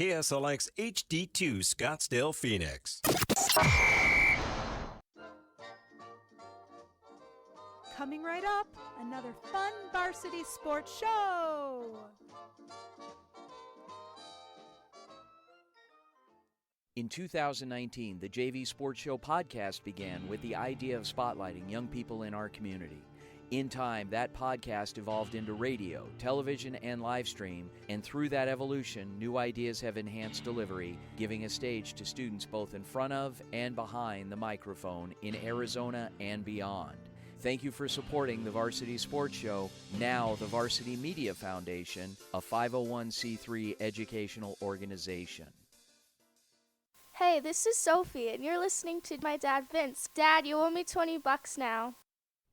KSLX HD2 Scottsdale, Phoenix. Coming right up, another fun varsity sports show. In 2019, the JV Sports Show podcast began with the idea of spotlighting young people in our community. In time, that podcast evolved into radio, television, and live stream, and through that evolution, new ideas have enhanced delivery, giving a stage to students both in front of and behind the microphone in Arizona and beyond. Thank you for supporting the Varsity Sports Show, now the Varsity Media Foundation, a 501c3 educational organization. Hey, this is Sophie, and you're listening to my dad, Vince. Dad, you owe me $20 now.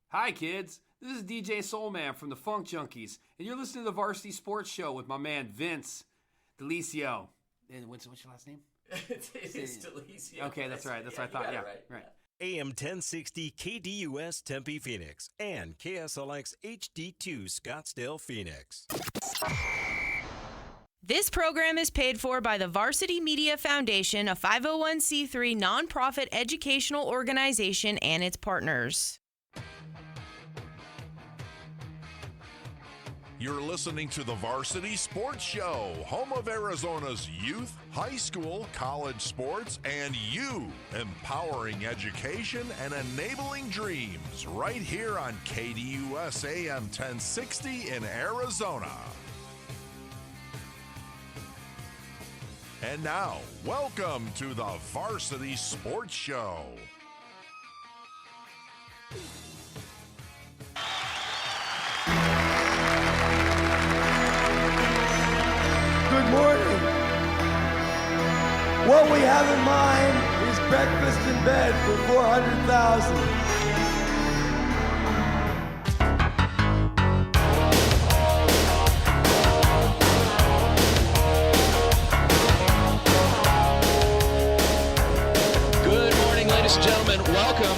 Hi, kids. This is DJ Soulman from the Funk Junkies, and you're listening to the Varsity Sports Show with my man, Vince Delicio. And what's your last name? It's Delicio. Okay, that's right. That's what I thought. Yeah, right. AM1060 KDUS Tempe, Phoenix, and KSLX HD2 Scottsdale, Phoenix. This program is paid for by the Varsity Media Foundation, a 501c3 nonprofit educational organization, and its partners. You're listening to the Varsity Sports Show, home of Arizona's youth, high school, college sports, and you, empowering education and enabling dreams, right here on KDUS AM1060 in Arizona. And now, welcome to the Varsity Sports Show. Good morning. What we have in mind is breakfast in bed for 400,000. Ladies and gentlemen, welcome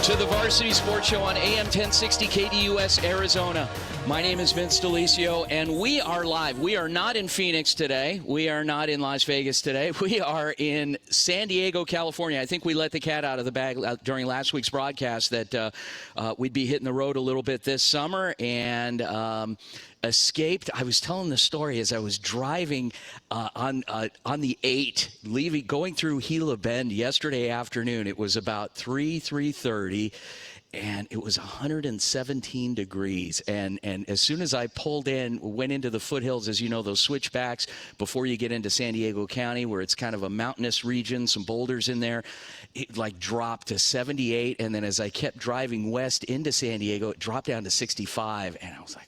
to the Varsity Sports Show on AM 1060 KDUS Arizona. My name is Vince Delicio, and we are live. We are not in Phoenix today. We are not in Las Vegas today. We are in San Diego, California. I think we let the cat out of the bag during last week's broadcast that we'd be hitting the road a little bit this summer, and escaped. I was telling the story as I was driving on the 8, going through Gila Bend yesterday afternoon. It was about 3:30, and it was 117 degrees. And as soon as I pulled in, went into the foothills, as you know, those switchbacks before you get into San Diego County, where it's kind of a mountainous region, some boulders in there, it like dropped to 78. And then as I kept driving west into San Diego, it dropped down to 65. And I was like,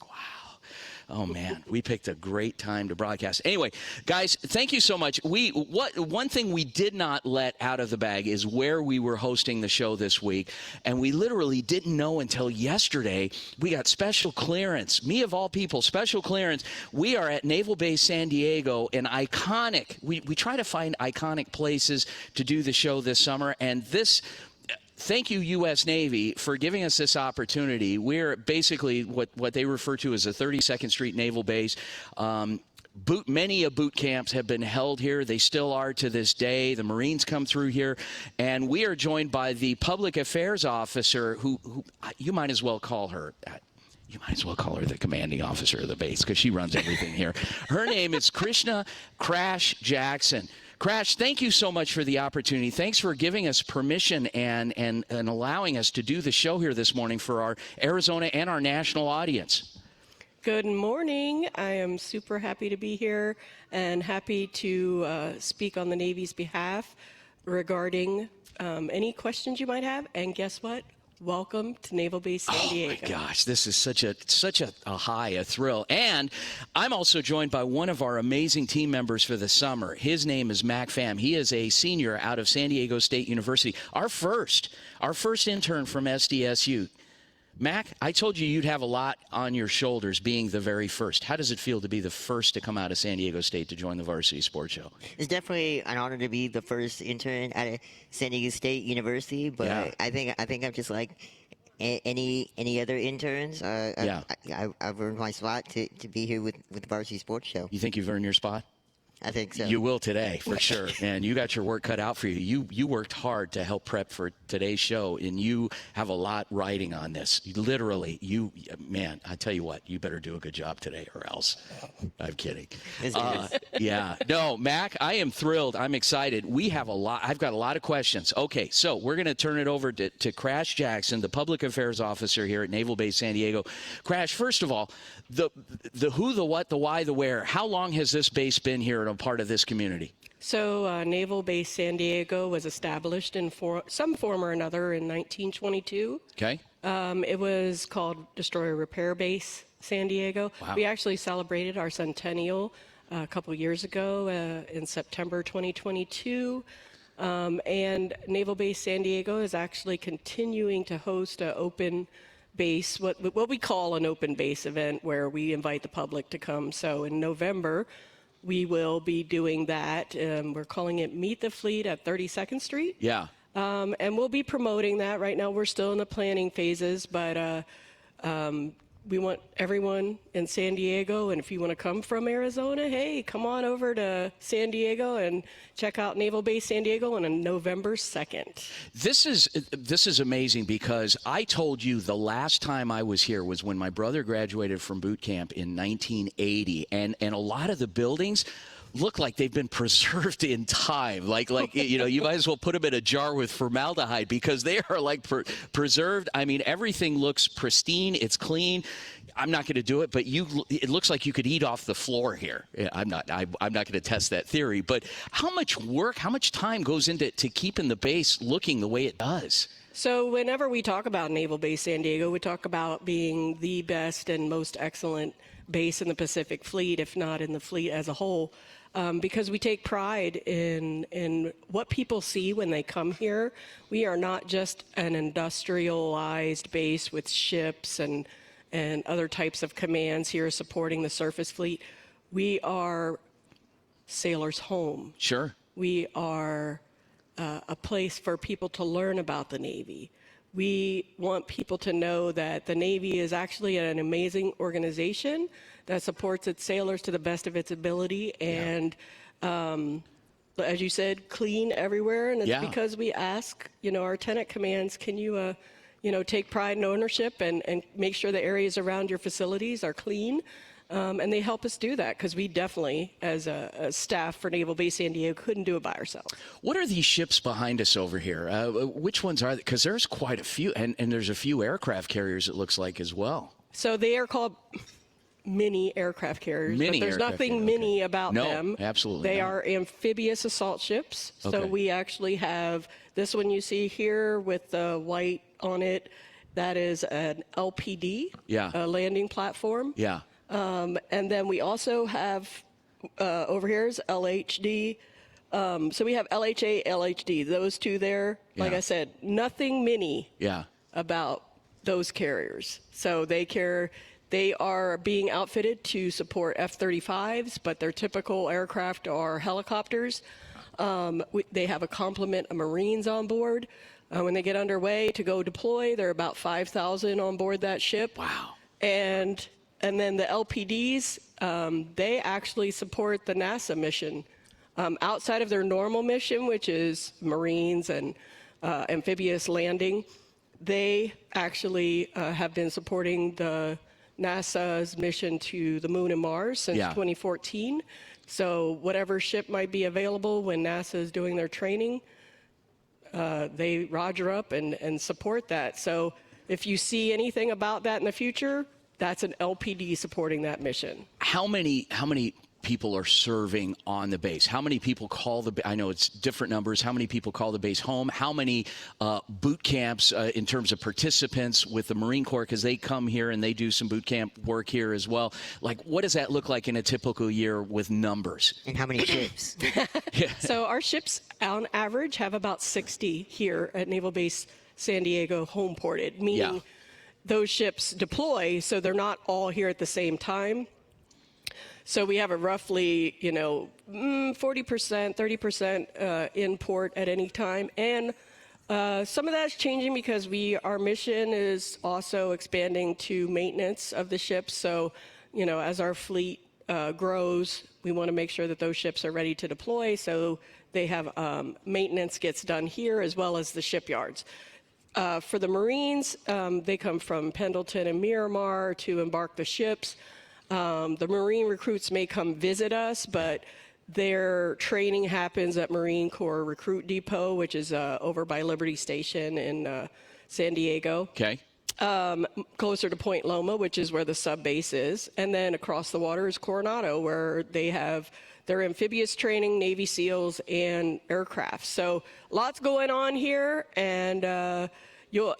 oh, man, we picked a great time to broadcast. Anyway, guys, thank you so much. One thing we did not let out of the bag is where we were hosting the show this week, and we literally didn't know until yesterday. We got special clearance. Me, of all people, special clearance. We are at Naval Base San Diego, an iconic, we try to find iconic places to do the show this summer, and this... Thank you, U.S. Navy, for giving us this opportunity. We're basically what they refer to as a 32nd Street Naval Base. Many boot camps have been held here. They still are to this day. The Marines come through here. And we are joined by the public affairs officer who you might as well call her. You might as well call her the commanding officer of the base because she runs everything here. Her name is Krishna Krash Jackson. Krash, thank you so much for the opportunity. Thanks for giving us permission and allowing us to do the show here this morning for our Arizona and our national audience. Good morning. I am super happy to be here and happy to speak on the Navy's behalf regarding any questions you might have. And guess what? Welcome to Naval Base San Diego. Oh my gosh, this is such a high, a thrill. And I'm also joined by one of our amazing team members for the summer. His name is Pham. He is a senior out of San Diego State University. Our first intern from SDSU. Mac, I told you you'd have a lot on your shoulders being the very first. How does it feel to be the first to come out of San Diego State to join the Varsity Sports Show? It's definitely an honor to be the first intern at San Diego State University, but yeah. I think I'm just like any other interns. I've earned my spot to be here with the Varsity Sports Show. You think you've earned your spot? I think so. You will today, for sure. And you got your work cut out for you. You worked hard to help prep for today's show, and you have a lot riding on this. Literally, man, I tell you what, you better do a good job today or else. I'm kidding. Yeah. No, Mac, I am thrilled. I'm excited. We have a lot. I've got a lot of questions. Okay, so we're going to turn it over to Krash Jackson, the Public Affairs Officer here at Naval Base San Diego. Krash, first of all, the who, the what, the why, the where. How long has this base been here and a part of this community? So Naval Base San Diego was established in some form or another in 1922. Okay. It was called Destroyer Repair Base San Diego. Wow. We actually celebrated our centennial a couple years ago in September 2022. And Naval Base San Diego is actually continuing to host an open base, what we call an open base event, where we invite the public to come. So in November, we will be doing that. We're calling it Meet the Fleet at 32nd Street. Yeah. And we'll be promoting that. Right now, we're still in the planning phases, but we want everyone in San Diego, and if you want to come from Arizona, hey, come on over to San Diego and check out Naval Base San Diego on November 2nd. This is amazing, because I told you the last time I was here was when my brother graduated from boot camp in 1980, and a lot of the buildings look like they've been preserved in time. Like you might as well put them in a jar with formaldehyde, because they are like preserved. I mean, everything looks pristine. It's clean. I'm not going to do it, but it looks like you could eat off the floor here. I'm not going to test that theory, but how much work, how much time goes into keeping the base looking the way it does? So whenever we talk about Naval Base San Diego, we talk about being the best and most excellent base in the Pacific Fleet, if not in the fleet as a whole. Because we take pride in what people see when they come here. We are not just an industrialized base with ships and other types of commands here supporting the surface fleet. We are sailors' home. Sure. We are a place for people to learn about the Navy. We want people to know that the Navy is actually an amazing organization that supports its sailors to the best of its ability, and as you said, clean everywhere. And it's because we ask, our tenant commands, can you, take pride and ownership and make sure the areas around your facilities are clean. And they help us do that, because we definitely, as a staff for Naval Base San Diego, couldn't do it by ourselves. What are these ships behind us over here? Which ones are they? Because there's quite a few, and there's a few aircraft carriers, it looks like, as well. So they are called mini aircraft carriers, but there's nothing mini about them. No, absolutely They not. are amphibious assault ships. So we actually have this one you see here with the white on it. That is an LPD, a landing platform. Yeah. And then we also have, over here is LHD. So we have LHA, LHD, those two there. Like I said, nothing mini about those carriers. So they are being outfitted to support F-35s, but their typical aircraft are helicopters. They have a complement of Marines on board. When they get underway to go deploy, there are about 5,000 on board that ship. Wow. And then the LPDs, they actually support the NASA mission. Outside of their normal mission, which is Marines and amphibious landing, they actually have been supporting the NASA's mission to the Moon and Mars since 2014. So whatever ship might be available when NASA is doing their training, they roger up and support that. So if you see anything about that in the future, that's an LPD supporting that mission. How many people are serving on the base? How many people call I know it's different numbers. How many people call the base home? How many boot camps in terms of participants with the Marine Corps, because they come here and they do some boot camp work here as well? Like, what does that look like in a typical year with numbers? And how many ships? So our ships on average have about 60 here at Naval Base San Diego home ported, meaning those ships deploy, so they're not all here at the same time. So we have a roughly, 40%, 30% in port at any time. And some of that's changing because our mission is also expanding to maintenance of the ships. So, as our fleet grows, We want to make sure that those ships are ready to deploy, so they have maintenance gets done here as well as the shipyards. For the Marines, they come from Pendleton and Miramar to embark the ships. The Marine recruits may come visit us, but their training happens at Marine Corps Recruit Depot, which is over by Liberty Station in San Diego. Okay. Closer to Point Loma, which is where the sub base is. And then across the water is Coronado, where they have their amphibious training, Navy SEALs, and aircraft. So lots going on here, and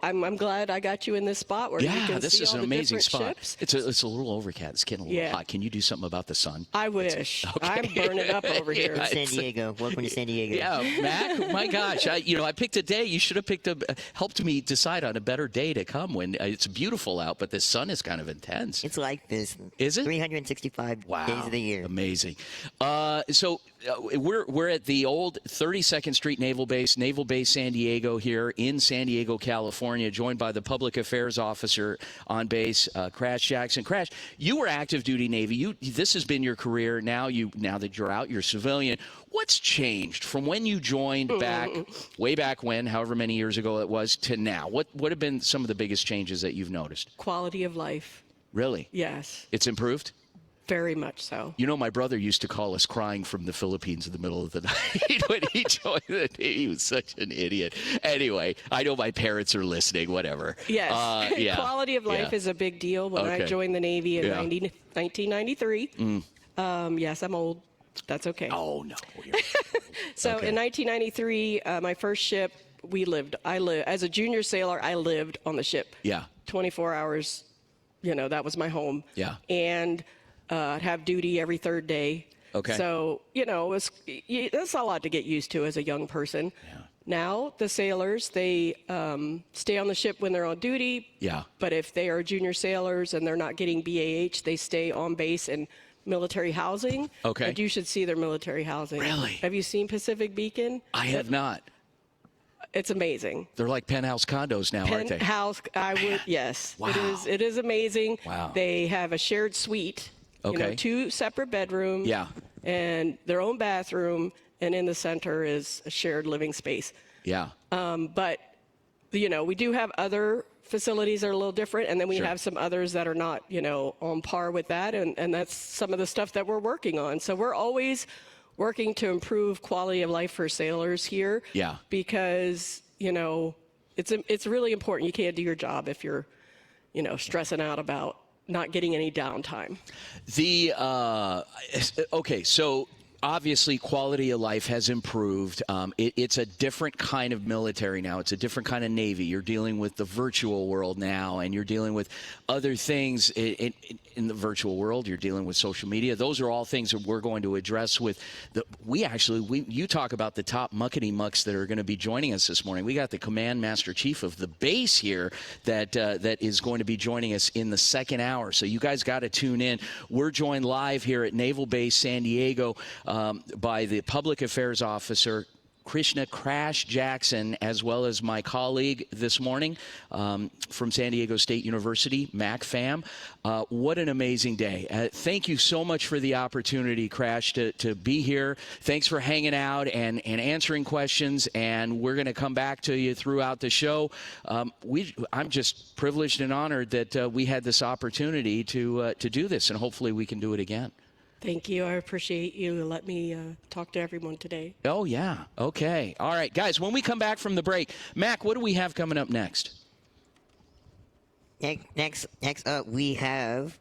I'm glad I got you in this spot where you can this see is all an the amazing different spot. ships. It's a little overcast. It's getting a little hot. Can you do something about the sun? I wish. Okay. I'm burning up over here. San Diego. Welcome to San Diego. Yeah, Mac, my gosh. I picked a day. You should have helped me decide on a better day to come when it's beautiful out, but the sun is kind of intense. It's like this. Is it? 365 days of the year. Amazing. So we're at the old 32nd Street Naval Base San Diego here in San Diego, California, joined by the Public Affairs Officer on base, Krash Jackson. Krash, you were active duty Navy. This has been your career. Now that you're out, you're civilian. What's changed from when you joined way back when, however many years ago it was, to now? What have been some of the biggest changes that you've noticed? Quality of life. Really? Yes. It's improved? Very much so. You know, my brother used to call us crying from the Philippines in the middle of the night when he joined the Navy. He was such an idiot. Anyway, I know my parents are listening, whatever. Yes. Quality of life is a big deal. When I joined the Navy in 1993, yes, I'm old. That's okay. Oh, no. So in 1993, my first ship, as a junior sailor, I lived on the ship. Yeah. 24 hours, that was my home. Yeah. And I'd have duty every third day. Okay. So, that's a lot to get used to as a young person. Yeah. Now, the sailors, they stay on the ship when they're on duty. Yeah. But if they are junior sailors and they're not getting BAH, they stay on base in military housing. Okay. And you should see their military housing. Really? Have you seen Pacific Beacon? I have not. It's amazing. They're like penthouse condos now, aren't they? Penthouse, yes. Wow. It is amazing. Wow. They have a shared suite. Okay. 2 separate bedrooms. Yeah. And their own bathroom, and in the center is a shared living space. Yeah. But, we do have other facilities that are a little different, and then we have some others that are not, on par with that, and that's some of the stuff that we're working on. So we're always working to improve quality of life for sailors here. Yeah. Because, it's really important. You can't do your job if you're, stressing out about not getting any downtime. So obviously quality of life has improved. It's a different kind of military now. It's a different kind of Navy. You're dealing with the virtual world now, and you're dealing with other things in the virtual world. You're dealing with social media. Those are all things that we're going to address with you talk about the top muckety mucks that are going to be joining us this morning. We got the Command Master Chief of the base here that is going to be joining us in the second hour. So you guys got to tune in. We're joined live here at Naval Base San Diego by the Public Affairs Officer, Krishna Krash Jackson, as well as my colleague this morning from San Diego State University, Pham. What an amazing day. Thank you so much for the opportunity, Krash, to be here. Thanks for hanging out and answering questions, and we're going to come back to you throughout the show. I'm just privileged and honored that we had this opportunity to do this, and hopefully we can do it again. Thank you. I appreciate you letting me talk to everyone today. Oh, yeah. Okay. All right, guys, when we come back from the break, Mac, what do we have coming up next? Next up, we have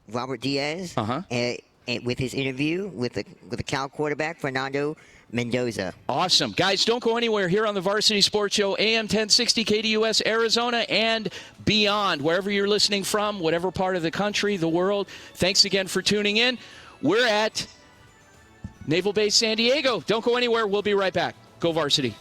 Robert Diaz with his interview with the Cal quarterback, Fernando Mendoza. Awesome. Guys, don't go anywhere here on the Varsity Sports Show, AM1060 KDUS Arizona and beyond, wherever you're listening from, whatever part of the country, the world. Thanks again for tuning in. We're at Naval Base San Diego. Don't go anywhere. We'll be right back. Go Varsity.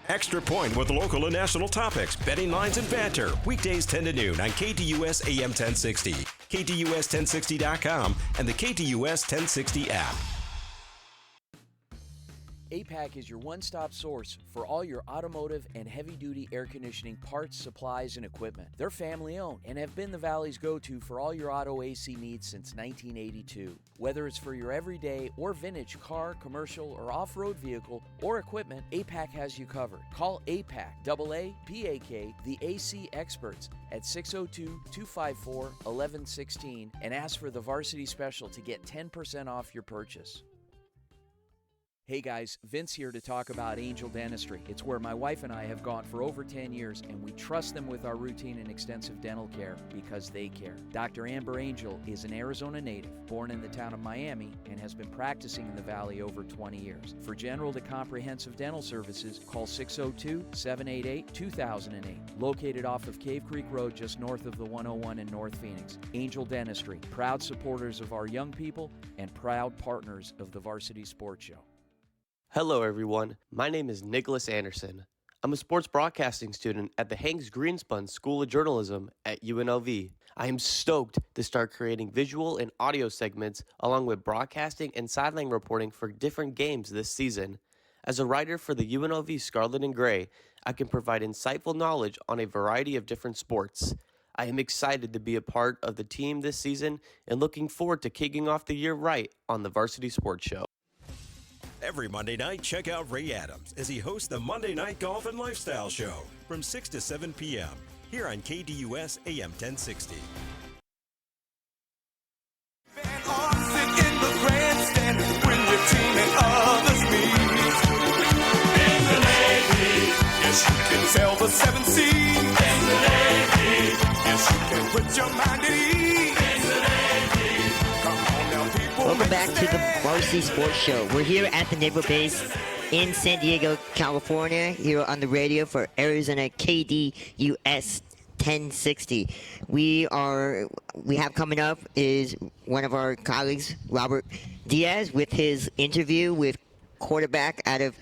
Extra Point with local and national topics, betting lines, and banter. Weekdays 10 to noon on KDUS AM1060, KDUS1060.com, and the KDUS 1060 app. APAC is your one-stop source for all your automotive and heavy-duty air conditioning parts, supplies, and equipment. They're family-owned and have been the Valley's go-to for all your auto AC needs since 1982. Whether it's for your everyday or vintage car, commercial, or off-road vehicle or equipment, APAC has you covered. Call APAC, AAPAK, the AC experts at 602-254-1116 and ask for the Varsity Special to get 10% off your purchase. Hey guys, Vince here to talk about Angel Dentistry. It's where my wife and I have gone for over 10 years, and we trust them with our routine and extensive dental care because they care. Dr. Amber Angel is an Arizona native, born in the town of Miami, and has been practicing in the Valley over 20 years. For general to comprehensive dental services, call 602-788-2008. Located off of Cave Creek Road just north of the 101 in North Phoenix. Angel Dentistry, proud supporters of our young people and proud partners of the Varsity Sports Show. Hello everyone, my name is Nicholas Anderson. I'm a sports broadcasting student at the Hanks Greenspun School of Journalism at UNLV. I am stoked to start creating visual and audio segments along with broadcasting and sideline reporting for different games this season. As a writer for the UNLV Scarlet and Gray, I can provide insightful knowledge on a variety of different sports. I am excited to be a part of the team this season and looking forward to kicking off the year right on the Varsity Sports Show. Every Monday night, check out Ray Adams as he hosts the Monday Night Golf and Lifestyle Show from 6 to 7 p.m. here on KDUS AM1060. Yes, you can sail the 7 seas. In the Navy. Yes, you can put your mind at ease. In the Navy. Come on now, people. Welcome back to the Varsity Sports Show. We're here at the Naval Base in San Diego, California, here on the radio for Arizona KDUS 1060. We have coming up is one of our colleagues, Robert Diaz, with his interview with quarterback out of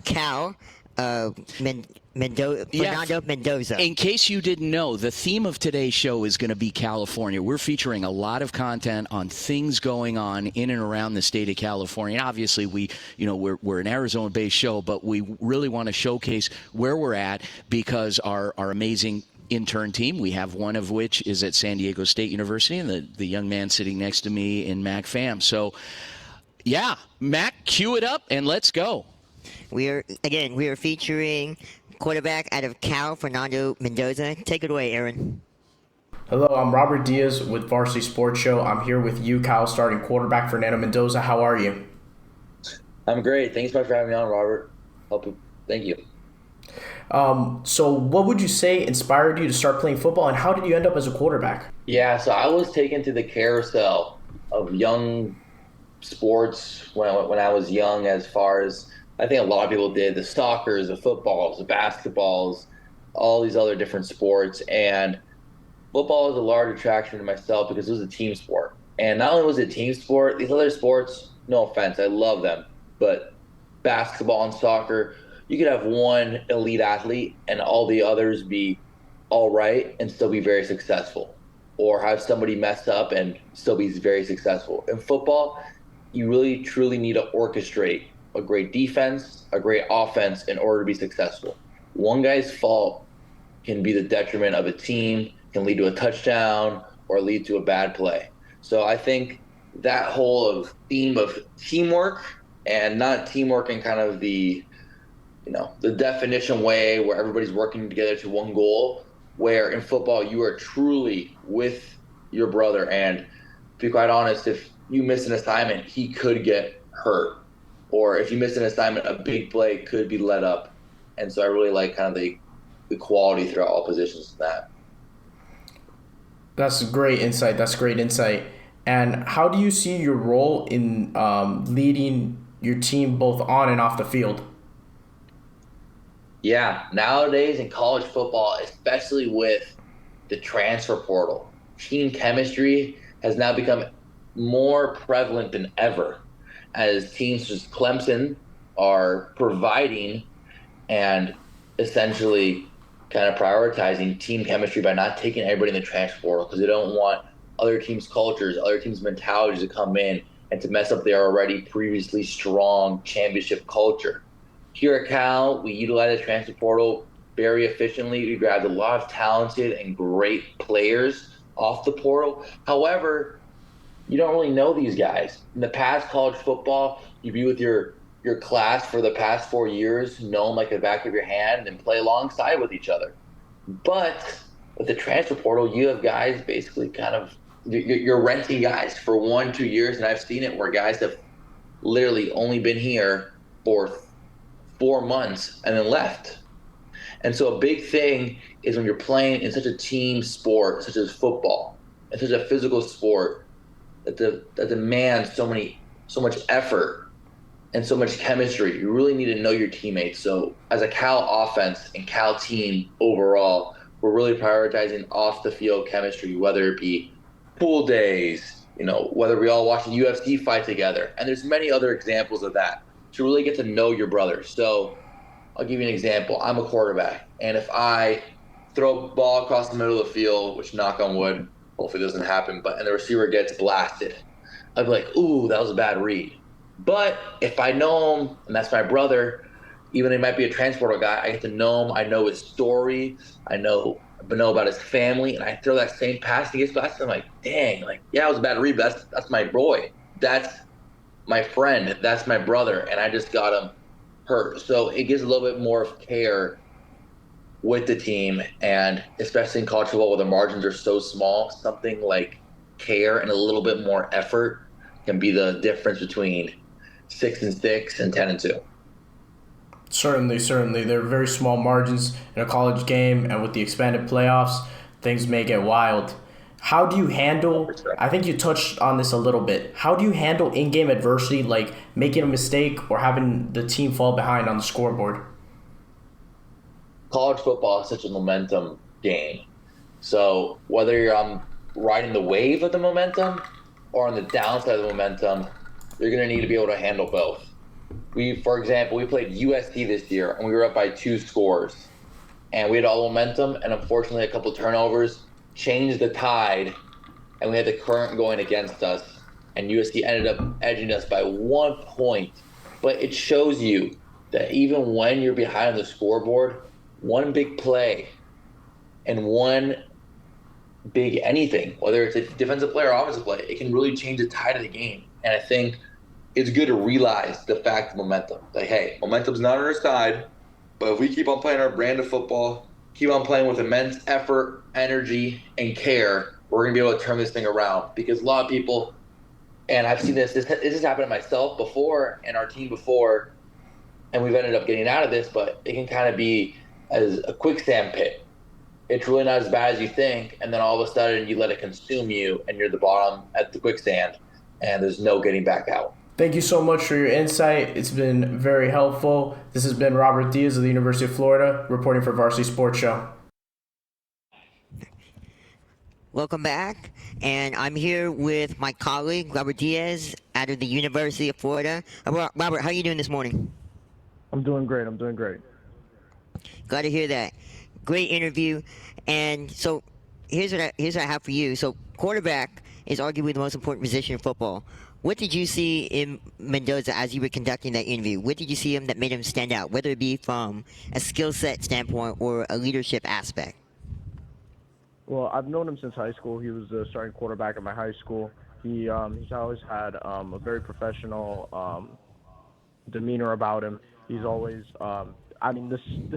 Cal, Fernando Mendoza. In case you didn't know, the theme of today's show is going to be California. We're featuring a lot of content on things going on in and around the state of California. And obviously, we're an Arizona-based show, but we really want to showcase where we're at because our amazing intern team, we have one of which is at San Diego State University, and the young man sitting next to me in Pham. So, yeah, Mac, cue it up and let's go. We are featuring quarterback out of Cal, Fernando Mendoza. Take it away, Aaron. Hello, I'm Robert Diaz with Varsity Sports Show. I'm here with you, Cal, starting quarterback Fernando Mendoza. How are you? I'm great. Thanks so much for having me on, Robert. Thank you. So what would you say inspired you to start playing football, and how did you end up as a quarterback? Yeah, so I was taken to the carousel of young sports when I was young, as far as I think a lot of people did, the soccers, the footballs, the basketballs, all these other different sports. And football was a large attraction to myself because it was a team sport. And not only was it a team sport, these other sports, no offense, I love them, but basketball and soccer, you could have one elite athlete and all the others be all right and still be very successful, or have somebody mess up and still be very successful. In football, you really truly need to orchestrate a great defense, a great offense in order to be successful. One guy's fault can be the detriment of a team, can lead to a touchdown or lead to a bad play. So I think that whole theme of teamwork, and not teamwork in kind of the definition way where everybody's working together to one goal, where in football you are truly with your brother. And to be quite honest, if you miss an assignment, he could get hurt. Or if you miss an assignment, a big play could be let up. And so I really like kind of the quality throughout all positions of that. That's great insight. And how do you see your role in leading your team both on and off the field? Yeah, nowadays in college football, especially with the transfer portal, team chemistry has now become more prevalent than ever, as teams such as Clemson are providing and essentially kind of prioritizing team chemistry by not taking everybody in the transfer portal, because they don't want other teams' cultures, other teams' mentalities to come in and to mess up their already previously strong championship culture. Here at Cal, we utilize the transfer portal very efficiently. We grabbed a lot of talented and great players off the portal. However, you don't really know these guys. In the past, college football, you'd be with your class for the past 4 years, know them like the back of your hand, and play alongside with each other. But with the transfer portal, you have guys basically kind of, you're renting guys for 1-2 years, and I've seen it where guys have literally only been here for 4 months and then left. And so a big thing is when you're playing in such a team sport, such as football, and such a physical sport that demands so much effort and so much chemistry, you really need to know your teammates. So as a Cal offense and Cal team overall, we're really prioritizing off the field chemistry, whether it be pool days, whether we all watch a UFC fight together. And there's many other examples of that to really get to know your brothers. So I'll give you an example. I'm a quarterback, and if I throw a ball across the middle of the field, which knock on wood, hopefully it doesn't happen, and the receiver gets blasted, I'd be like, ooh, that was a bad read. But if I know him, and that's my brother, even he might be a transporter guy, I get to know him, I know his story, I know about his family, and I throw that same pass, and he gets blasted, I'm like, dang, yeah, it was a bad read, but that's my boy. That's my friend, that's my brother, and I just got him hurt. So it gives a little bit more of care with the team, and especially in college football where the margins are so small, something like care and a little bit more effort can be the difference between 6-6 and 10-2. Certainly. There are very small margins in a college game, and with the expanded playoffs, things may get wild. How do you handle, I think you touched on this a little bit, how do you handle in-game adversity, like making a mistake or having the team fall behind on the scoreboard? College football is such a momentum game. So whether you're on riding the wave of the momentum or on the downside of the momentum, you're going to need to be able to handle both. For example, we played USC this year, and we were up by 2 scores. And we had all momentum, and unfortunately a couple turnovers changed the tide, and we had the current going against us, and USC ended up edging us by 1 point. But it shows you that even when you're behind on the scoreboard, one big play and one big anything, whether it's a defensive play or offensive play, it can really change the tide of the game. And I think it's good to realize the fact of momentum. Like, hey, momentum's not on our side, but if we keep on playing our brand of football, keep on playing with immense effort, energy, and care, we're going to be able to turn this thing around. Because a lot of people, and I've seen this has happened to myself before and our team before, and we've ended up getting out of this, but it can kind of be as a quicksand pit. It's really not as bad as you think, and then all of a sudden you let it consume you, and you're at the bottom at the quicksand, and there's no getting back out. Thank you so much for your insight. It's been very helpful. This has been Robert Diaz of the University of Florida, reporting for Varsity Sports Show. Welcome back, and I'm here with my colleague, Robert Diaz, out of the University of Florida. Robert, how are you doing this morning? I'm doing great. Glad to hear that. Great interview. And so here's what I have for you. So quarterback is arguably the most important position in football. What did you see in Mendoza as you were conducting that interview? What did you see him that made him stand out, whether it be from a skill set standpoint or a leadership aspect? Well, I've known him since high school. He was the starting quarterback at my high school. He's always had a very professional demeanor about him. He's always the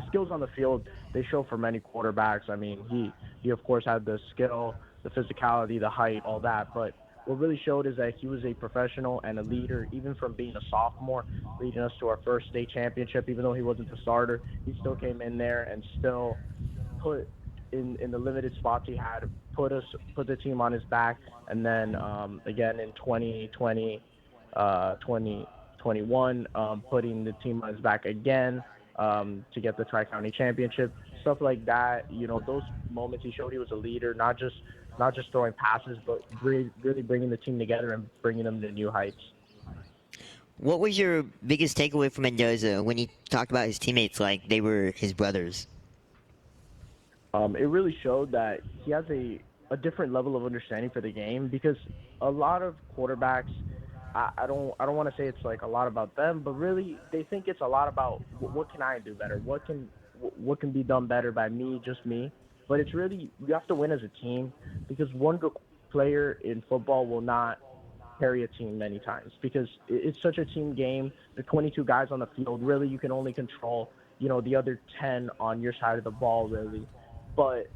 skills on the field, they show for many quarterbacks. I mean, he of course had the skill, the physicality, the height, all that, but what really showed is that he was a professional and a leader, even from being a sophomore, leading us to our first state championship. Even though he wasn't the starter, he still came in there and still put in the limited spots he had, put the team on his back. And then again in 2021, putting the team on his back again to get the Tri-County Championship, stuff like that. You know, those moments he showed he was a leader, not just throwing passes, but really bringing the team together and bringing them to new heights. What was your biggest takeaway from Mendoza when he talked about his teammates like they were his brothers? It really showed that he has a different level of understanding for the game, because a lot of quarterbacks, I don't want to say it's like a lot about them, but really they think it's a lot about what can I do better, what can be done better by me, just me. But it's really, you have to win as a team, because one good player in football will not carry a team many times, because it's such a team game. The 22 guys on the field, really you can only control, the other 10 on your side of the ball, really. But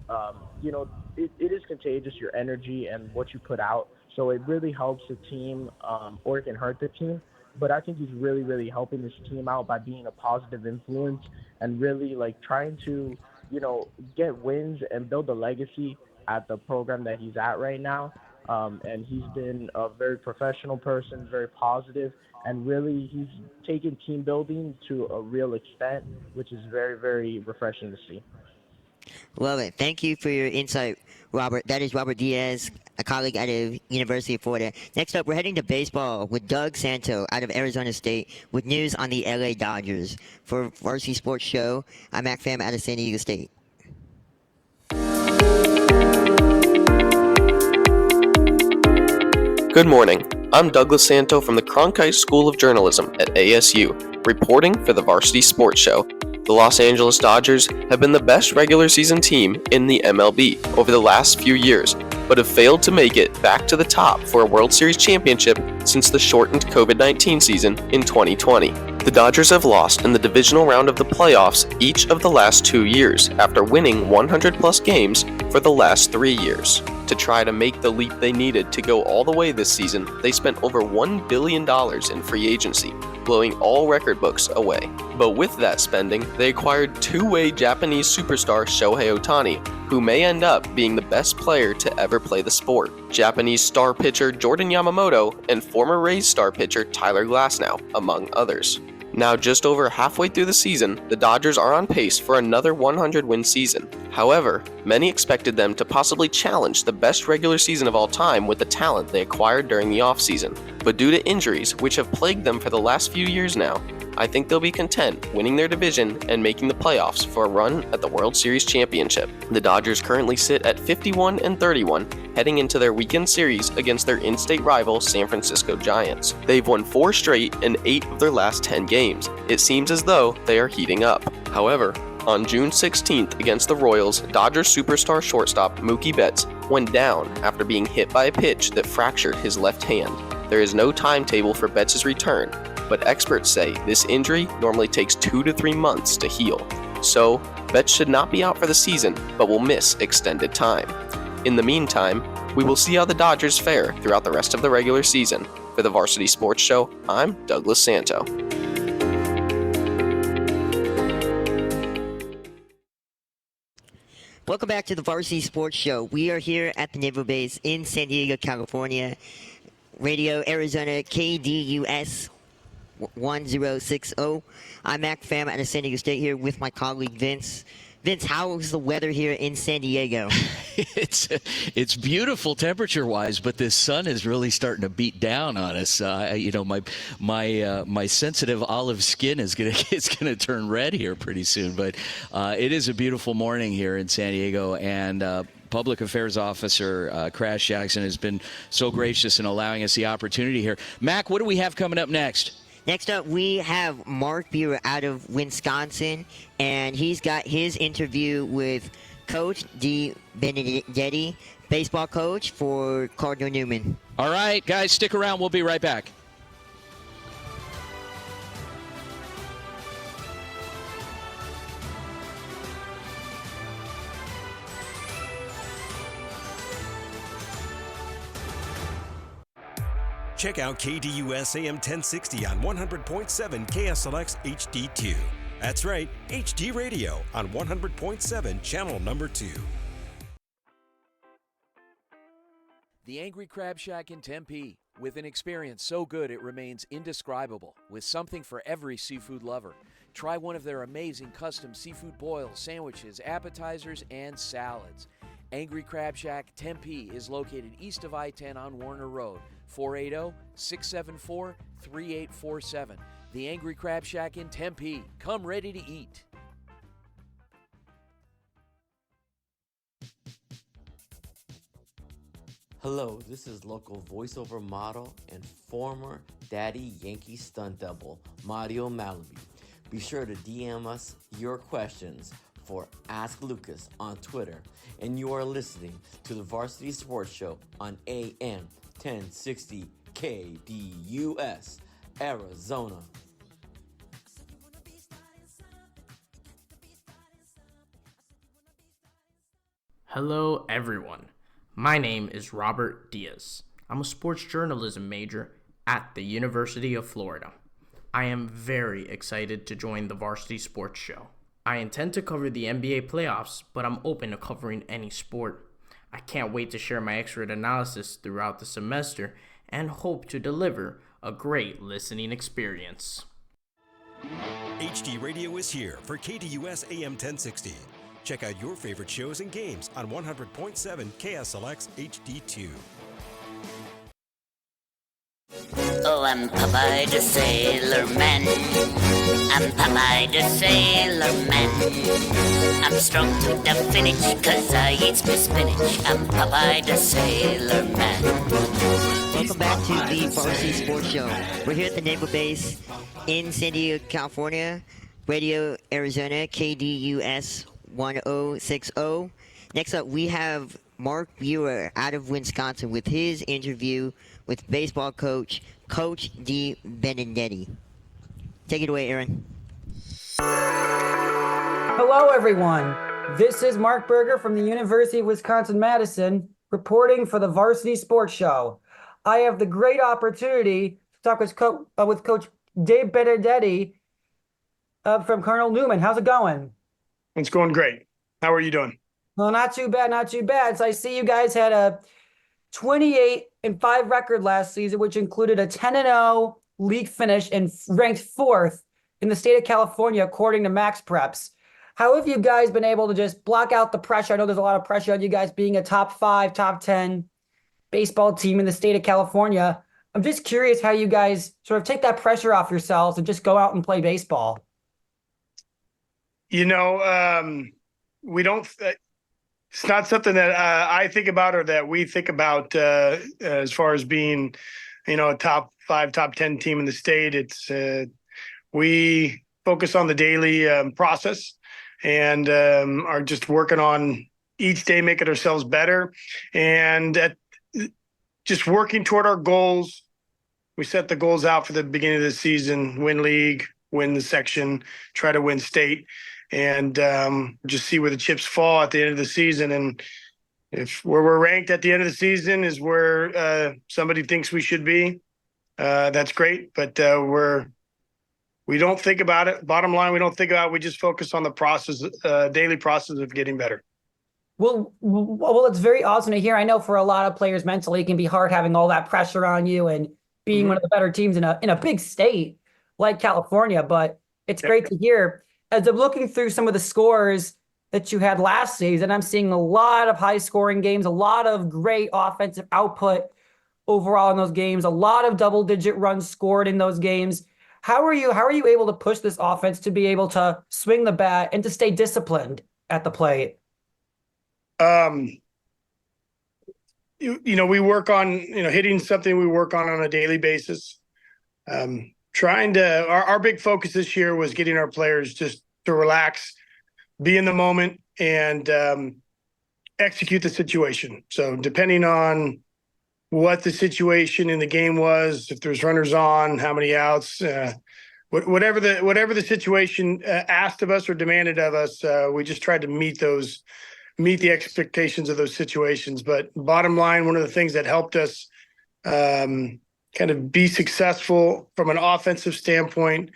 it is contagious, your energy and what you put out. So it really helps the team, or it can hurt the team. But I think he's really, really helping this team out by being a positive influence and really like trying to, get wins and build a legacy at the program that he's at right now. And he's been a very professional person, very positive, and really he's taken team building to a real extent, which is very, very refreshing to see. Love it. Thank you for your insight, Robert. That is Robert Diaz, a colleague out of University of Florida. Next up, we're heading to baseball with Doug Santo out of Arizona State with news on the LA Dodgers. For Varsity Sports Show, I'm Pham out of San Diego State. Good morning. I'm Douglas Santo from the Cronkite School of Journalism at ASU, reporting for the Varsity Sports Show. The Los Angeles Dodgers have been the best regular season team in the MLB over the last few years, but have failed to make it back to the top for a World Series championship since the shortened COVID-19 season in 2020. The Dodgers have lost in the divisional round of the playoffs each of the last 2 years after winning 100-plus games for the last 3 years. To try to make the leap they needed to go all the way this season, they spent over $1 billion in free agency, blowing all record books away. But with that spending, they acquired two-way Japanese superstar Shohei Ohtani, who may end up being the best player to ever play the sport. Japanese star pitcher Jordan Yamamoto and former Rays star pitcher Tyler Glasnow, among others. Now just over halfway through the season, the Dodgers are on pace for another 100-win season. However, many expected them to possibly challenge the best regular season of all time with the talent they acquired during the offseason. But due to injuries, which have plagued them for the last few years now, I think they'll be content winning their division and making the playoffs for a run at the World Series championship. The Dodgers currently sit at 51-31, heading into their weekend series against their in-state rival San Francisco Giants. They've won 4 straight and 8 of their last 10 games. It seems as though they are heating up. However, on June 16th against the Royals, Dodgers superstar shortstop Mookie Betts went down after being hit by a pitch that fractured his left hand. There is no timetable for Betts' return, but experts say this injury normally takes 2 to 3 months to heal. So, Betts should not be out for the season, but will miss extended time. In the meantime, we will see how the Dodgers fare throughout the rest of the regular season. For the Varsity Sports Show, I'm Douglas Santo. Welcome back to the Varsity Sports Show. We are here at the Naval Base in San Diego, California. Radio Arizona KDUS 1060. I'm Pham out of San Diego State here with my colleague Vince. Vince, how's the weather here in San Diego? It's beautiful temperature-wise, but this sun is really starting to beat down on us. My sensitive olive skin is gonna turn red here pretty soon. But it is a beautiful morning here in San Diego, and Public Affairs Officer Krash Jackson has been so gracious in allowing us the opportunity here. Mac, what do we have coming up next? Next up, we have MarkBuerger out of Wisconsin, and he's got his interview with Coach DeBenedetti, baseball coach for Cardinal Newman. All right, guys, stick around. We'll be right back. Check out KDUS AM1060 on 100.7 KSLX HD2. That's right, HD radio on 100.7 channel number 2. The Angry Crab Shack in Tempe, with an experience so good it remains indescribable, with something for every seafood lover. Try one of their amazing custom seafood boils, sandwiches, appetizers, and salads. Angry Crab Shack Tempe is located east of I-10 on Warner Road, 480-674-3847. The Angry Crab Shack in Tempe. Come ready to eat. Hello, this is local voiceover model and former Daddy Yankee stunt double, Mario Malaby. Be sure to DM us your questions for Ask Lucas on Twitter. And you are listening to the Varsity Sports Show on AM 1060 KDUS, Arizona. Hello, everyone. My name is Robert Diaz. I'm a sports journalism major at the University of Florida. I am very excited to join the Varsity Sports Show. I intend to cover the NBA playoffs, but I'm open to covering any sport. I can't wait to share my expert analysis throughout the semester and hope to deliver a great listening experience. HD Radio is here for KDUS AM1060. Check out your favorite shows and games on 100.7 KSLX HD2. Oh, I'm Popeye the Sailor Man. I'm Popeye the Sailor Man. I'm strong to the finish, 'cause I eat my spinach. I'm Popeye the Sailor Man. Welcome back to the Varsity Sports Show. We're here at the Naval Base in San Diego, California. Radio Arizona, KDUS 1060. Next up, we have Mark Buerger out of Wisconsin with his interview with baseball coach, Coach DeBenedetti. Take it away, Aaron. Hello, everyone. This is Mark Buerger from the University of Wisconsin-Madison, reporting for the Varsity Sports Show. I have the great opportunity to talk with Coach DeBenedetti from Colonel Newman. How's it going? It's going great. How are you doing? Well, not too bad, not too bad. So I see you guys had a 28-5 record last season, which included a 10-0 league finish and ranked 4th in the state of California, according to Max Preps. How have you guys been able to just block out the pressure? I know there's a lot of pressure on you guys being a top 5, top 10 baseball team in the state of California. I'm just curious how you guys sort of take that pressure off yourselves and just go out and play baseball. You know, we don't. It's not something that I think about or that we think about as far as being, you know, a top 5, top 10 team in the state. It's we focus on the daily process and are just working on each day, making ourselves better, and just working toward our goals. We set the goals out for the beginning of the season: win league, win the section, try to win state. And just see where the chips fall at the end of the season. And if where we're ranked at the end of the season is where somebody thinks we should be, that's great. But we don't think about it. Bottom line, we don't think about it. We just focus on the process, daily process of getting better. Well, it's very awesome to hear. I know for a lot of players mentally, it can be hard having all that pressure on you and being one of the better teams in a big state like California. But it's great to hear. As I'm looking through some of the scores that you had last season, I'm seeing a lot of high-scoring games, a lot of great offensive output overall in those games, a lot of double-digit runs scored in those games. How are you able to push this offense to be able to swing the bat and to stay disciplined at the plate? You know, we work on, you know, hitting something we work on a daily basis. Our big focus this year was getting our players just to relax, be in the moment, and execute the situation. So depending on what the situation in the game was, if there's runners on, how many outs, whatever the situation asked of us or demanded of us, we just tried to meet the expectations of those situations. But bottom line, one of the things that helped us kind of be successful from an offensive standpoint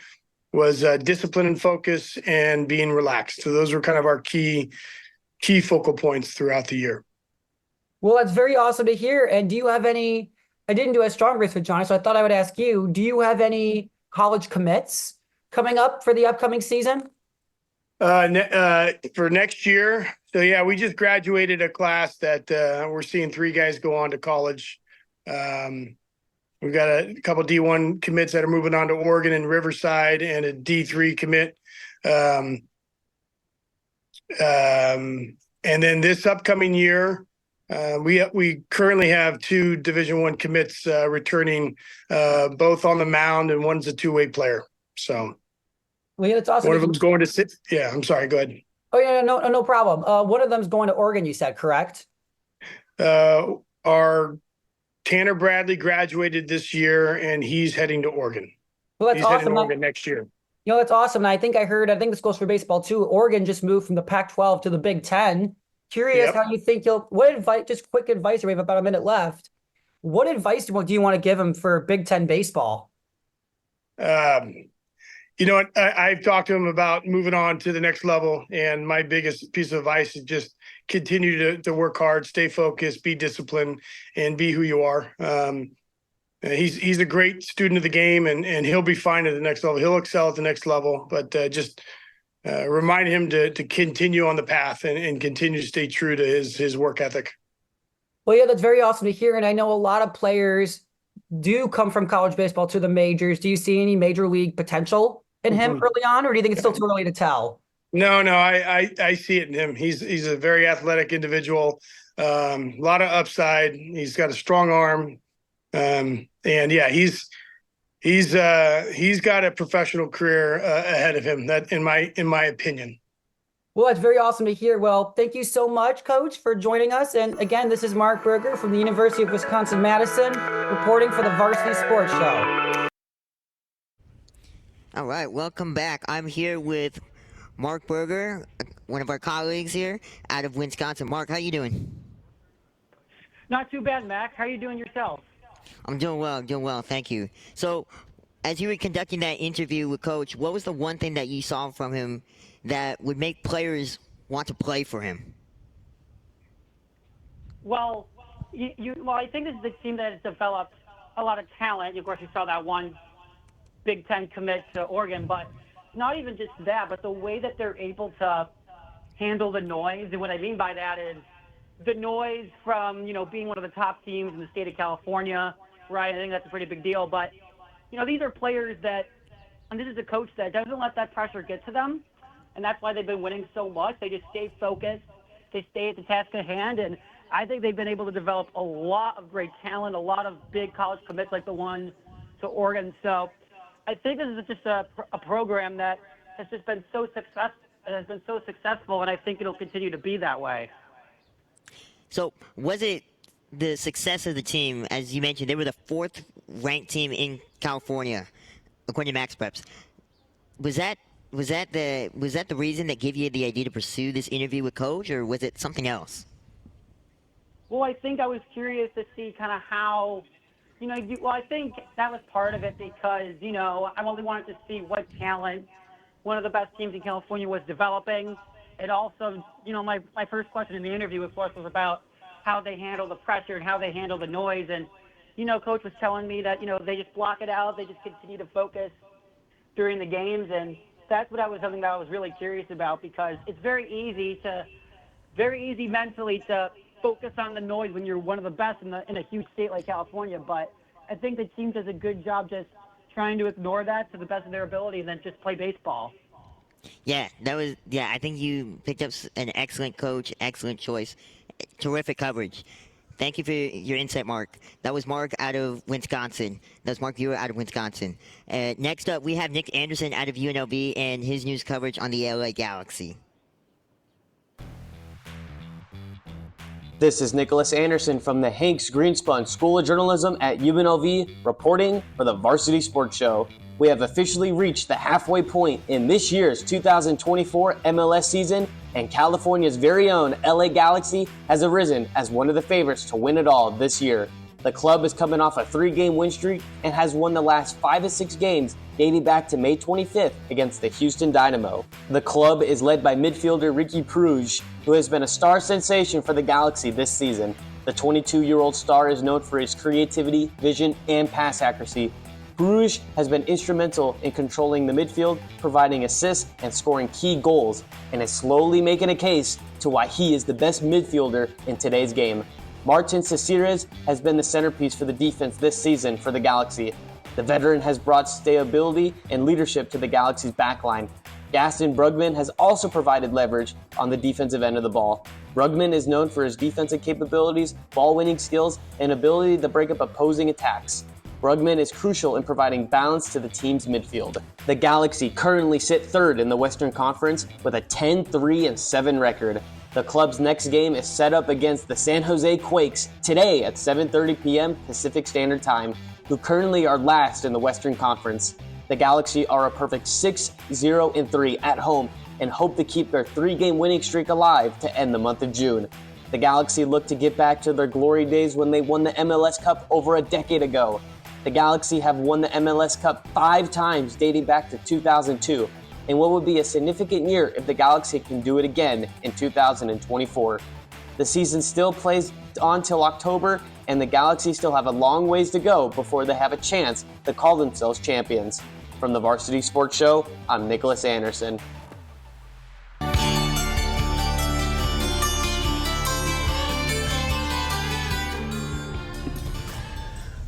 was discipline and focus and being relaxed. So those were kind of our key focal points throughout the year. Well, that's very awesome to hear. And do you have any, I didn't do a strong race with Johnny, so I thought I would ask you, do you have any college commits coming up for the upcoming season? For next year. So yeah, we just graduated a class that we're seeing 3 guys go on to college. We've got a couple D1 commits that are moving on to Oregon and Riverside, and a D3 commit. And then this upcoming year, We currently have 2 Division I commits returning, both on the mound, and one's a two-way player. So, well, yeah, it's awesome. One of them's going to sit. Yeah, I'm sorry. Go ahead. Oh yeah, no problem. One of them's going to Oregon. You said, correct? Our Tanner Bradley graduated this year, and he's heading to Oregon. Well, that's he's awesome. Heading to Oregon next year. You know, that's awesome. And I think this goes for baseball too. Oregon just moved from the Pac-12 to the Big Ten. Curious how you think just quick advice, we have about a minute left. What advice do you want to give him for Big Ten baseball? You know what? I've talked to him about moving on to the next level, and my biggest piece of advice is just continue to work hard, stay focused, be disciplined, and be who you are. He's a great student of the game, and he'll be fine at the next level. He'll excel at the next level, but just remind him to continue on the path and continue to stay true to his work ethic. Well, yeah, that's very awesome to hear. And I know a lot of players do come from college baseball to the majors. Do you see any major league potential in him early on, or do you think it's still too early to tell? No, I see it in him. He's a very athletic individual, a lot of upside. He's got a strong arm, and yeah, he's got a professional career ahead of him. That in my opinion. Well, that's very awesome to hear. Well, thank you so much, Coach, for joining us. And again, this is Mark Buerger from the University of Wisconsin-Madison, reporting for the Varsity Sports Show. All right, welcome back. I'm here with Mark Buerger, one of our colleagues here out of Wisconsin. Mark, how you doing? Not too bad, Mac. How are you doing yourself? I'm doing well, thank you. So, as you were conducting that interview with Coach, what was the one thing that you saw from him that would make players want to play for him? Well, I think this is a team that has developed a lot of talent. Of course, you saw that one Big Ten commit to Oregon, but not even just that, but the way that they're able to handle the noise. And what I mean by that is the noise from, being one of the top teams in the state of California, right? I think that's a pretty big deal. But, these are players and this is a coach that doesn't let that pressure get to them. And that's why they've been winning so much. They just stay focused. They stay at the task at hand. And I think they've been able to develop a lot of great talent, a lot of big college commits like the one to Oregon. So I think this is just a program that has just been so successful, and I think it'll continue to be that way. So was it the success of the team, as you mentioned, they were the 4th ranked team in California, according to Max Preps. Was that the reason that gave you the idea to pursue this interview with Coach, or was it something else? Well, I think I was curious to see kind of how, I think that was part of it because, I only wanted to see what talent one of the best teams in California was developing. And also, my first question in the interview, of course, was about how they handle the pressure and how they handle the noise. And, Coach was telling me that, they just block it out. They just continue to focus during the games. And that's something that I was really curious about, because it's very easy mentally to focus on the noise when you're one of the best in a huge state like California. But I think the team does a good job just trying to ignore that to the best of their ability and then just play baseball. Yeah, I think you picked up an excellent coach, excellent choice, terrific coverage. Thank you for your insight, Mark. That was Mark out of Wisconsin. That was Mark Buerger out of Wisconsin. Next up, we have Nick Anderson out of UNLV and his news coverage on the LA Galaxy. This is Nicholas Anderson from the Hanks Greenspun School of Journalism at UNLV, reporting for the Varsity Sports Show. We have officially reached the halfway point in this year's 2024 MLS season, and California's very own LA Galaxy has arisen as one of the favorites to win it all this year. The club is coming off a 3-game win streak and has won the last 5 of 6 games dating back to May 25th against the Houston Dynamo. The club is led by midfielder Ricky Puig, who has been a star sensation for the Galaxy this season. The 22-year-old star is known for his creativity, vision, and pass accuracy. Puig has been instrumental in controlling the midfield, providing assists and scoring key goals, and is slowly making a case to why he is the best midfielder in today's game. Martin Cesarez has been the centerpiece for the defense this season for the Galaxy. The veteran has brought stability and leadership to the Galaxy's backline. Gaston Brugman has also provided leverage on the defensive end of the ball. Brugman is known for his defensive capabilities, ball-winning skills, and ability to break up opposing attacks. Brugman is crucial in providing balance to the team's midfield. The Galaxy currently sit third in the Western Conference with a 10-3-7 record. The club's next game is set up against the San Jose Quakes today at 7:30 p.m. Pacific Standard Time, who currently are last in the Western Conference. The Galaxy are a perfect 6-0-3 at home and hope to keep their 3-game winning streak alive to end the month of June. The Galaxy look to get back to their glory days when they won the MLS Cup over a decade ago. The Galaxy have won the MLS Cup 5 times dating back to 2002, and what would be a significant year if the Galaxy can do it again in 2024. The season still plays on till October, and the Galaxy still have a long ways to go before they have a chance to call themselves champions. From the Varsity Sports Show, I'm Nicholas Anderson.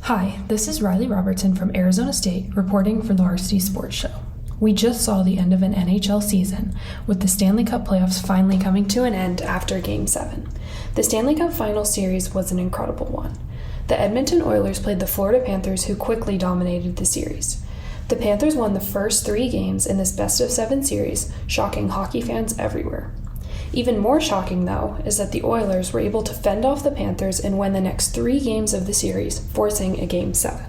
Hi, this is Reilly Robertson from Arizona State reporting for the Varsity Sports Show. We just saw the end of an NHL season, with the Stanley Cup playoffs finally coming to an end after Game 7. The Stanley Cup Final Series was an incredible one. The Edmonton Oilers played the Florida Panthers, who quickly dominated the series. The Panthers won the first 3 games in this best-of-7 series, shocking hockey fans everywhere. Even more shocking, though, is that the Oilers were able to fend off the Panthers and win the next 3 games of the series, forcing a Game 7.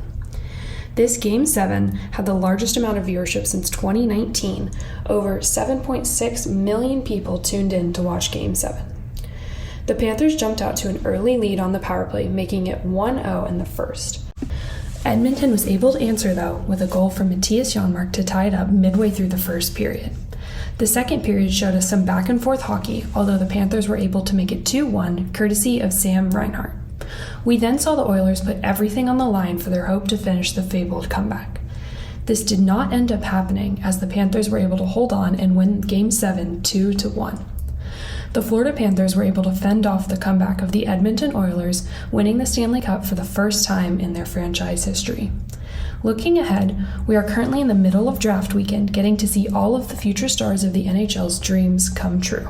This Game 7 had the largest amount of viewership since 2019. Over 7.6 million people tuned in to watch Game 7. The Panthers jumped out to an early lead on the power play, making it 1-0 in the first. Edmonton was able to answer, though, with a goal from Matthias Janmark to tie it up midway through the first period. The second period showed us some back-and-forth hockey, although the Panthers were able to make it 2-1, courtesy of Sam Reinhart. We then saw the Oilers put everything on the line for their hope to finish the fabled comeback. This did not end up happening, as the Panthers were able to hold on and win Game 7 2-1. The Florida Panthers were able to fend off the comeback of the Edmonton Oilers, winning the Stanley Cup for the first time in their franchise history. Looking ahead, we are currently in the middle of draft weekend, getting to see all of the future stars of the NHL's dreams come true.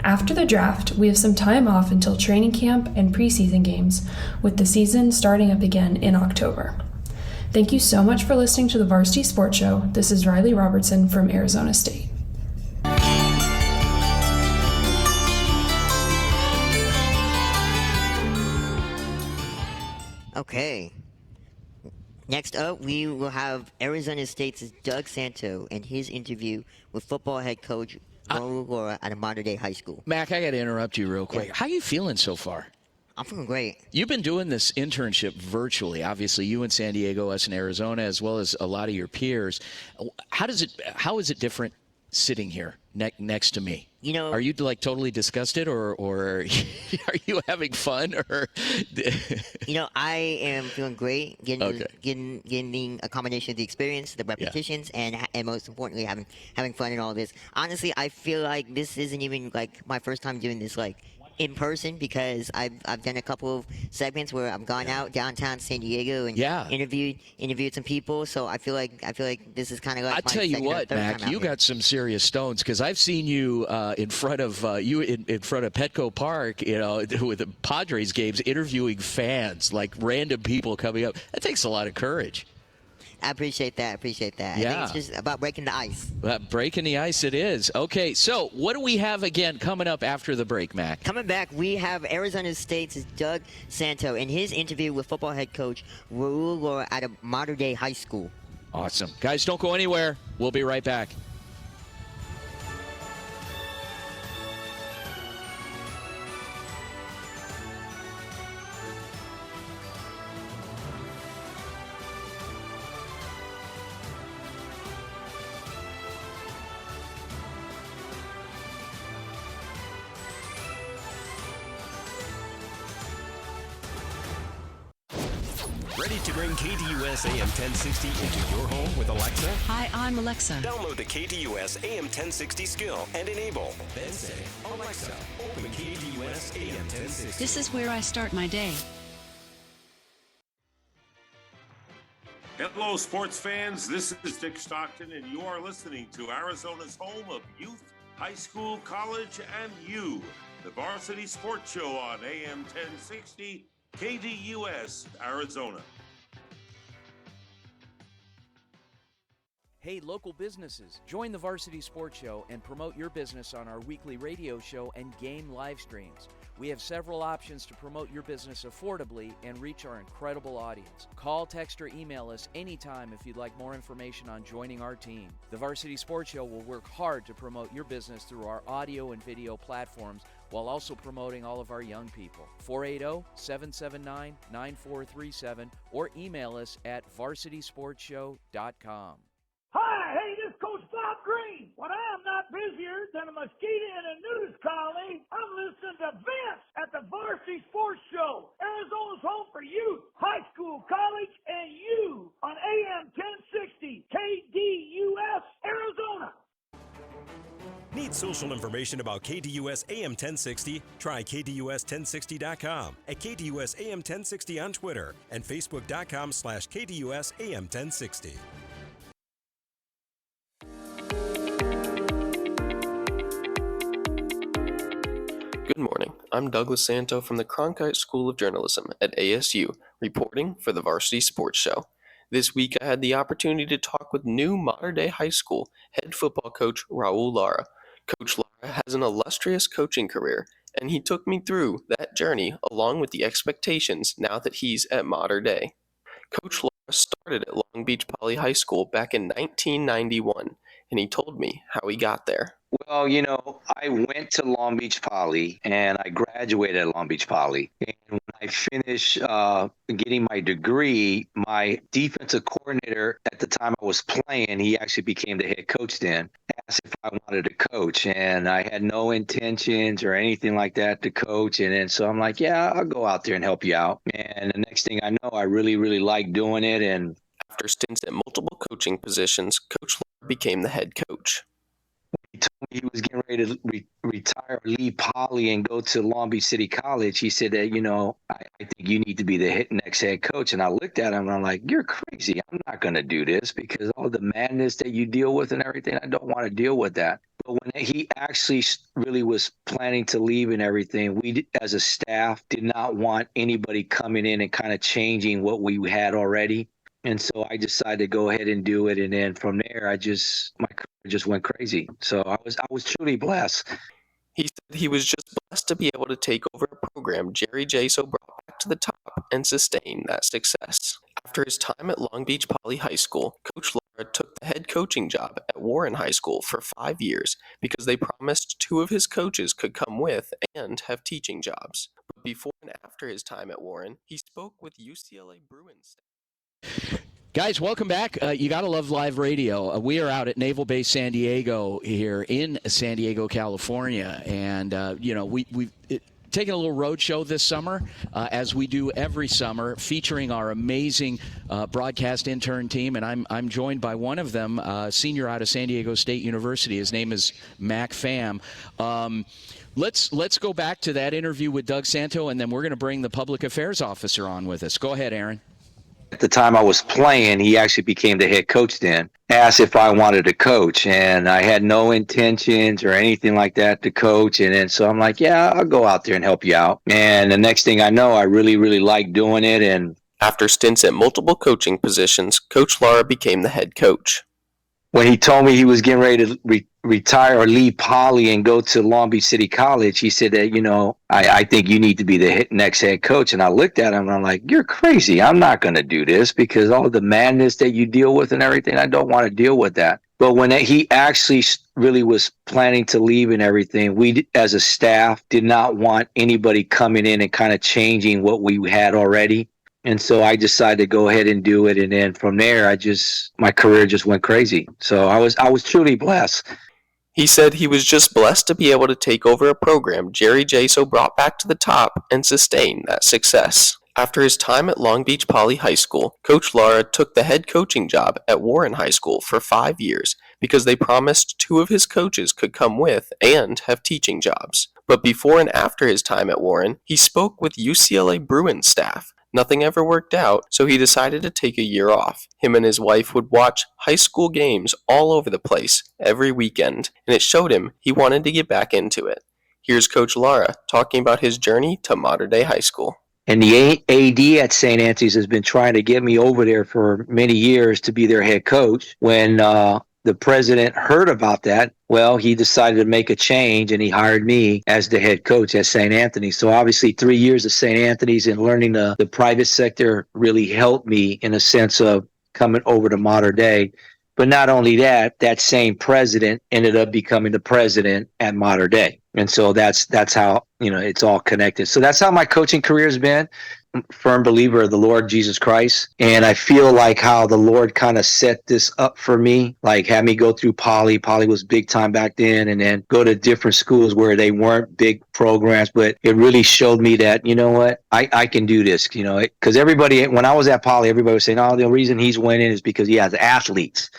After the draft, we have some time off until training camp and preseason games, with the season starting up again in October. Thank you so much for listening to the Varsity Sports Show. This is Reilly Robertson from Arizona State. Okay. Next up, we will have Arizona State's Doug Santo and his interview with football head coach Raul Lara at a modern-day high school. Mac, I got to interrupt you real quick. Yeah. How are you feeling so far? I'm feeling great. You've been doing this internship virtually. Obviously, you in San Diego, us in Arizona, as well as a lot of your peers. How is it different sitting here next to me? You know, are you like totally disgusted, or are you having fun? Or you know, I am feeling great. Getting a combination of the experience, the repetitions, and most importantly, having fun in all this. Honestly, I feel like this isn't even like my first time doing this in person, because I've done a couple of segments where I've gone out downtown San Diego and interviewed some people. So I feel like this is kind of like. I tell you what, Mac, you got some serious stones, because I've seen you in front of in front of Petco Park, with the Padres games, interviewing fans, like random people coming up. That takes a lot of courage. I appreciate that. Yeah. I think it's just about breaking the ice. Breaking the ice it is. Okay, so what do we have again coming up after the break, Mac? Coming back, we have Arizona State's Doug Santo and his interview with football head coach Raul Lara at a modern-day high school. Awesome. Guys, don't go anywhere. We'll be right back. Ready to bring KDUS AM1060 into your home with Alexa? Hi, I'm Alexa. Download the KDUS AM1060 skill and enable. Then say, Alexa, open KDUS AM1060. This is where I start my day. Yep. Hello, sports fans. This is Dick Stockton, and you are listening to Arizona's home of youth, high school, college, and you, the Varsity Sports Show on AM 1060, KDUS, Arizona. Hey, local businesses, join the Varsity Sports Show and promote your business on our weekly radio show and game live streams. We have several options to promote your business affordably and reach our incredible audience. Call, text, or email us anytime if you'd like more information on joining our team. The Varsity Sports Show will work hard to promote your business through our audio and video platforms while also promoting all of our young people. 480-779-9437 or email us at varsitysportshow.com. Hi, hey, this is Coach Bob Green. When I am not busier than a mosquito in a news colony, I'm listening to Vince at the Varsity Sports Show, Arizona's home for youth, high school, college, and you on AM 1060, KDUS, Arizona. Need social information about KDUS AM 1060? Try KDUS1060.com, at KDUS AM 1060 on Twitter, and Facebook.com/KDUS AM 1060. Good morning. I'm Douglas Santo from the Cronkite School of Journalism at ASU, reporting for the Varsity Sports Show. This week I had the opportunity to talk with new modern-day high school head football coach Raul Lara. Coach Lara has an illustrious coaching career, and he took me through that journey along with the expectations now that he's at modern day. Coach Lara started at Long Beach Poly High School back in 1991, and he told me how he got there. Well, you know, I went to Long Beach Poly and I graduated at Long Beach Poly. And when I finished getting my degree, my defensive coordinator at the time I was playing, he actually became the head coach then, asked if I wanted to coach. And I had no intentions or anything like that to coach. And then so I'm like, yeah, I'll go out there and help you out. And the next thing I know, I really, really liked doing it. And after stints at multiple coaching positions, Coach Lara became the head coach. He told me he was getting ready to retire, leave Poly, and go to Long Beach City College. He said that, you know, I think you need to be the next head coach. And I looked at him and I'm like, you're crazy. I'm not going to do this because all the madness that you deal with and everything, I don't want to deal with that. But when he actually really was planning to leave and everything, we as a staff did not want anybody coming in and kind of changing what we had already. And so I decided to go ahead and do it. And then from there, my career just went crazy. So I was truly blessed. He said he was just blessed to be able to take over a program Jerry J. so brought back to the top and sustain that success. After his time at Long Beach Poly High School, Coach Lara took the head coaching job at Warren High School for 5 years because they promised 2 of his coaches could come with and have teaching jobs. But before and after his time at Warren, he spoke with UCLA Bruins. Guys, welcome back. You got to love live radio. We are out at Naval Base San Diego here in San Diego, California. And, we've taken a little road show this summer, as we do every summer, featuring our amazing broadcast intern team. And I'm joined by one of them, senior out of San Diego State University. His name is Pham. Let's go back to that interview with Doug Santo, and then we're going to bring the public affairs officer on with us. Go ahead, Aaron. At the time I was playing, he actually became the head coach then, asked if I wanted to coach. And I had no intentions or anything like that to coach. And then so I'm like, yeah, I'll go out there and help you out. And the next thing I know, I really, really liked doing it. And after stints at multiple coaching positions, Coach Lara became the head coach. When he told me he was getting ready to retire or leave Poly and go to Long Beach City College, he said that, you know, I think you need to be the next head coach. And I looked at him and I'm like, you're crazy. I'm not going to do this because all the madness that you deal with and everything, I don't want to deal with that. But when he actually really was planning to leave and everything, we as a staff did not want anybody coming in and kind of changing what we had already. And so I decided to go ahead and do it. And then from there, my career just went crazy. So I was truly blessed. He said he was just blessed to be able to take over a program Jerry J. so brought back to the top and sustain that success. After his time at Long Beach Poly High School, Coach Lara took the head coaching job at Warren High School for 5 years because they promised 2 of his coaches could come with and have teaching jobs. But before and after his time at Warren, he spoke with UCLA Bruins staff. Nothing ever worked out, so he decided to take a year off. Him and his wife would watch high school games all over the place every weekend, and it showed him he wanted to get back into it. Here's Coach Lara talking about his journey to modern-day high school. And the AD at St. Anthony's has been trying to get me over there for many years to be their head coach. When the president heard about that, well, he decided to make a change, and he hired me as the head coach at St. Anthony's. So obviously 3 years of St. Anthony's and learning the private sector really helped me in a sense of coming over to modern day. But not only that, that same president ended up becoming the president at modern day. And so that's how, it's all connected. So that's how my coaching career has been. I'm a firm believer of the Lord Jesus Christ. And I feel like how the Lord kind of set this up for me, like had me go through Poly. Poly was big time back then, and then go to different schools where they weren't big programs, but it really showed me that, you know what, I can do this, because everybody, when I was at Poly, everybody was saying, oh, the reason he's winning is because he has athletes.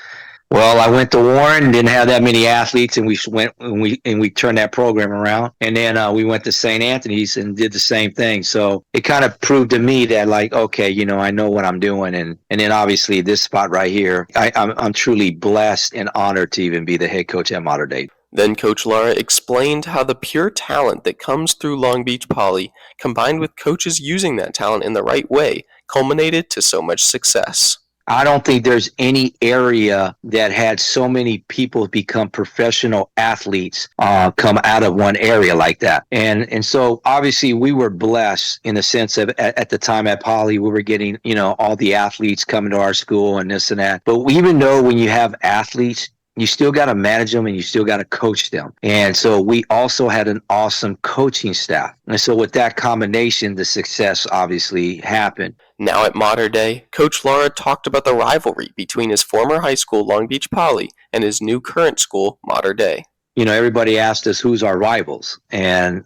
Well, I went to Warren, didn't have that many athletes, and we turned that program around. And then we went to St. Anthony's and did the same thing. So it kind of proved to me that, like, okay, I know what I'm doing. And then obviously this spot right here, I'm truly blessed and honored to even be the head coach at Modern Day. Then Coach Lara explained how the pure talent that comes through Long Beach Poly, combined with coaches using that talent in the right way, culminated to so much success. I don't think there's any area that had so many people become professional athletes come out of one area like that. And so obviously we were blessed in the sense of at the time at Poly, we were getting, all the athletes coming to our school and this and that. But even though when you have athletes, you still got to manage them and you still got to coach them. And so we also had an awesome coaching staff. And so with that combination, the success obviously happened. Now at Modern Day, Coach Lara talked about the rivalry between his former high school, Long Beach Poly, and his new current school, Modern Day. Everybody asked us who's our rivals. And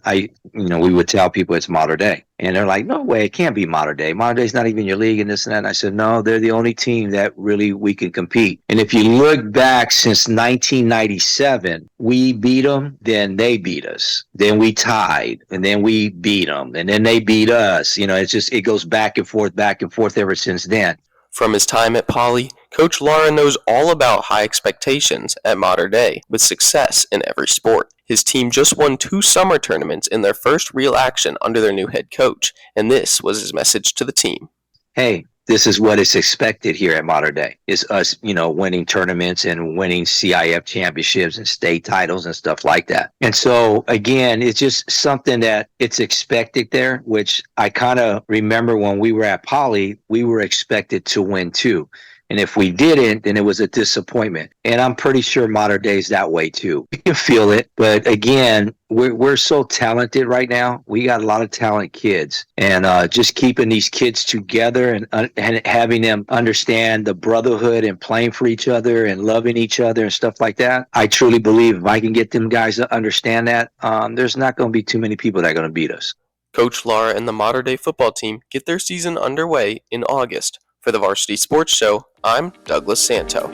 we would tell people it's Modern Day. And they're like, no way, it can't be Modern Day. Modern Day's not even your league and this and that. And I said, no, they're the only team that really we can compete. And if you look back since 1997, we beat them, then they beat us. Then we tied, and then we beat them, and then they beat us. It goes back and forth ever since then. From his time at Poly, Coach Lara knows all about high expectations at Modern Day with success in every sport. His team just won 2 summer tournaments in their first real action under their new head coach, and this was his message to the team. Hey, this is what is expected here at Modern Day, is us, winning tournaments and winning CIF championships and state titles and stuff like that. And so, again, it's just something that it's expected there, which I kind of remember when we were at Poly, we were expected to win too. And if we didn't, then it was a disappointment. And I'm pretty sure Modern Day is that way too. You can feel it. But again, we're so talented right now. We got a lot of talented kids. And just keeping these kids together and having them understand the brotherhood and playing for each other and loving each other and stuff like that. I truly believe if I can get them guys to understand that, there's not going to be too many people that are going to beat us. Coach Lara and the Modern Day football team get their season underway in August. For the Varsity Sports Show, I'm Douglas Santo.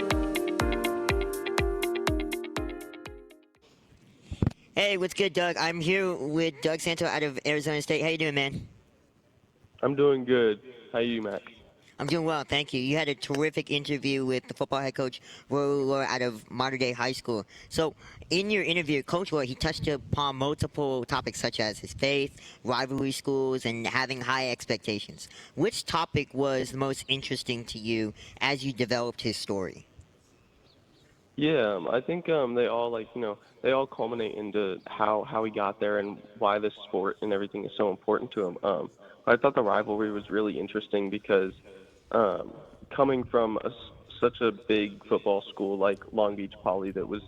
Hey, what's good, Doug? I'm here with Doug Santo out of Arizona State. How you doing, man? I'm doing good. How you, Matt? I'm doing well, thank you. You had a terrific interview with the football head coach, Raul, out of Modern Day High School. So, in your interview, Coach Raul, he touched upon multiple topics such as his faith, rivalry schools, and having high expectations. Which topic was the most interesting to you as you developed his story? Yeah, I think they all culminate into how he got there and why this sport and everything is so important to him. I thought the rivalry was really interesting because coming from such a big football school like Long Beach Poly that was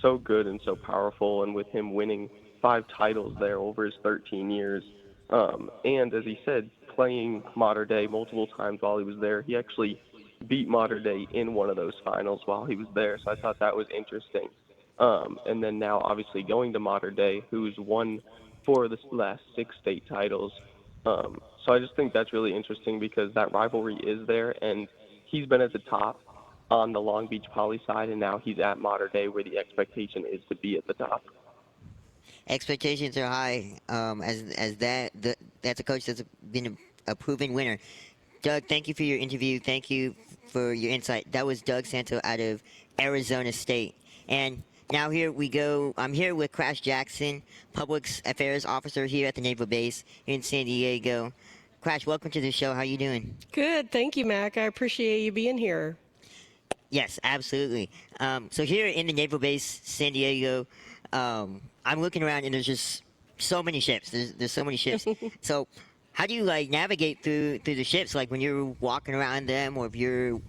so good and so powerful, and with him winning 5 titles there over his 13 years, and as he said, playing Modern Day multiple times while he was there, he actually beat Modern Day in one of those finals while he was there, so I thought that was interesting. And then now, obviously, going to Modern Day, who's won 4 of the last 6 state titles. So I just think that's really interesting because that rivalry is there, and he's been at the top on the Long Beach Poly side, and now he's at Modern Day where the expectation is to be at the top. Expectations are high. That's a coach that's been a proven winner. Doug, thank you for your interview. Thank you for your insight. That was Doug Santo out of Arizona State. And now here we go. I'm here with Krash Jackson, Public Affairs Officer here at the Naval Base in San Diego. Krash, welcome to the show. How are you doing? Good. Thank you, Mac. I appreciate you being here. Yes, absolutely. So here in the Naval Base, San Diego, I'm looking around and there's just so many ships. There's so many ships. So how do you navigate through the ships, when you're walking around them, or if you're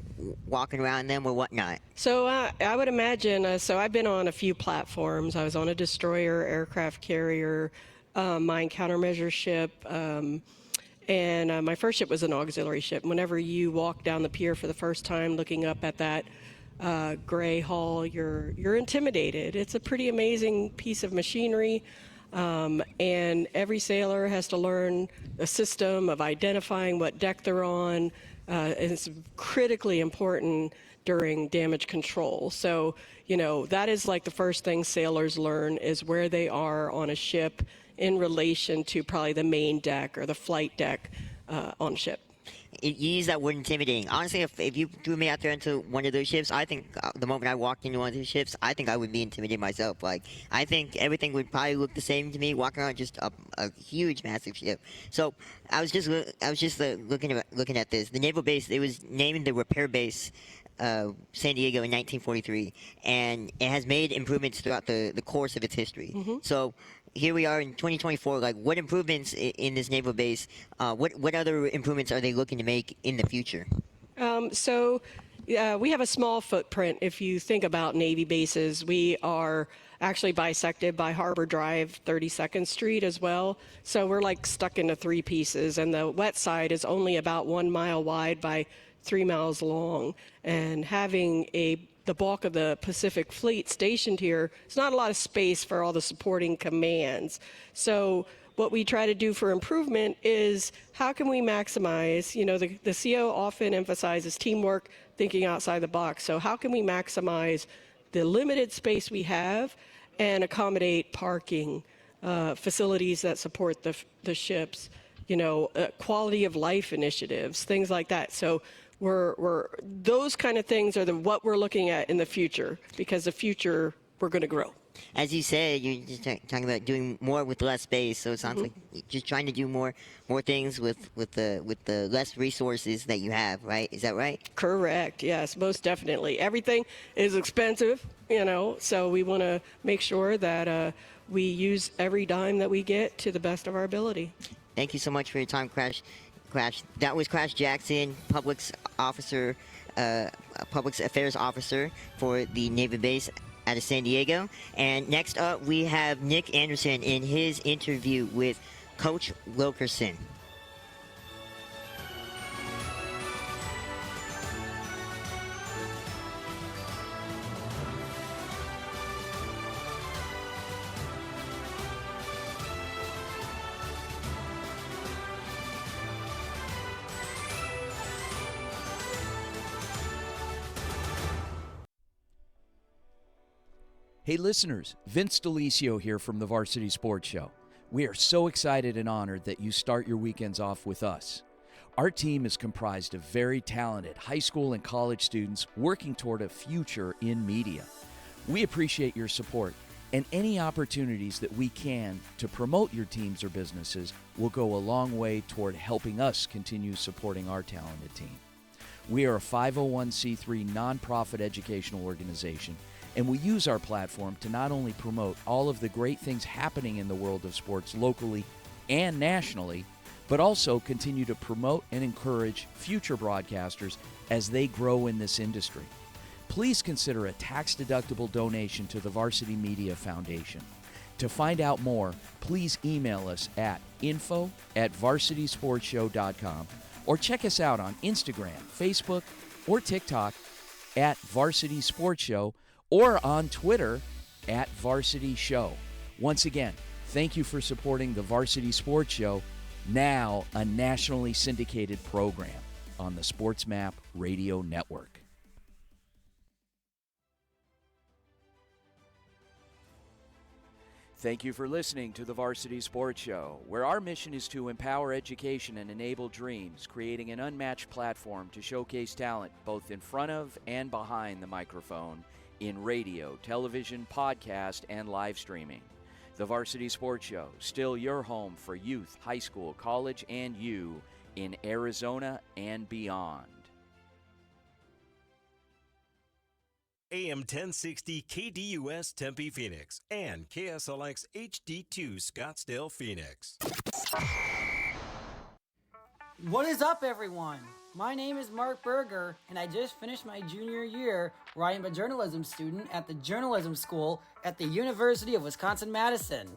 walking around them or whatnot? So I would imagine, so I've been on a few platforms. I was on a destroyer, aircraft carrier, mine countermeasure ship, and my first ship was an auxiliary ship. Whenever you walk down the pier for the first time looking up at that gray hull, you're intimidated. It's a pretty amazing piece of machinery. And every sailor has to learn a system of identifying what deck they're on. It's critically important during damage control. So, that is the first thing sailors learn, is where they are on a ship in relation to probably the main deck or the flight deck on a ship. You use that word intimidating. Honestly, if you threw me out there into one of those ships, I think the moment I walked into one of those ships, I think I would be intimidated myself. I think everything would probably look the same to me walking around just a huge, massive ship. So I was just looking at this. The Naval Base, it was named the Repair Base San Diego in 1943, and it has made improvements throughout the course of its history. So here we are in 2024. What improvements in this naval base? What other improvements are they looking to make in the future? We have a small footprint. If you think about Navy bases, we are actually bisected by Harbor Drive, 32nd Street as well. So we're stuck into three pieces, and the wet side is only about 1 mile wide by 3 miles long. And having the bulk of the Pacific Fleet stationed here, there's not a lot of space for all the supporting commands. So what we try to do for improvement is, how can we maximize, the CO often emphasizes teamwork, thinking outside the box. So how can we maximize the limited space we have and accommodate parking, facilities that support the ships, quality of life initiatives, things like that. So we're those kind of things are what we're looking at in the future, because the future, we're going to grow. As you said, you're just talking about doing more with less space. So it sounds like you're just trying to do more things with the less resources that you have, right? Is that right? Correct. Yes, most definitely. Everything is expensive, so we want to make sure that we use every dime that we get to the best of our ability. Thank you so much for your time, Krash. That was Krash Jackson, Public Affairs Officer for the Naval Base out of San Diego. And next up, we have Nick Anderson in his interview with Coach Wilkerson. Hey listeners, Vince DeLisio here from the Varsity Sports Show. We are so excited and honored that you start your weekends off with us. Our team is comprised of very talented high school and college students working toward a future in media. We appreciate your support, and any opportunities that we can to promote your teams or businesses will go a long way toward helping us continue supporting our talented team. We are a 501c3 nonprofit educational organization, and we use our platform to not only promote all of the great things happening in the world of sports locally and nationally, but also continue to promote and encourage future broadcasters as they grow in this industry. Please consider a tax-deductible donation to the Varsity Media Foundation. To find out more, please email us at info@varsitysportshow.com or check us out on Instagram, Facebook, or TikTok at Varsity Sports Show, or on Twitter at Varsity Show. Once again, thank you for supporting the Varsity Sports Show, now a nationally syndicated program on the Sports Map Radio Network. Thank you for listening to the Varsity Sports Show, where our mission is to empower education and enable dreams, creating an unmatched platform to showcase talent both in front of and behind the microphone in radio, television, podcast, and live streaming. The Varsity Sports Show, still your home for youth, high school, college, and you in Arizona and beyond. AM 1060 KDUS Tempe Phoenix and KSLX HD2 Scottsdale Phoenix. What is up, everyone? My name is MarkBuerger, and I just finished my junior year where I am a journalism student at the Journalism School at the University of Wisconsin-Madison.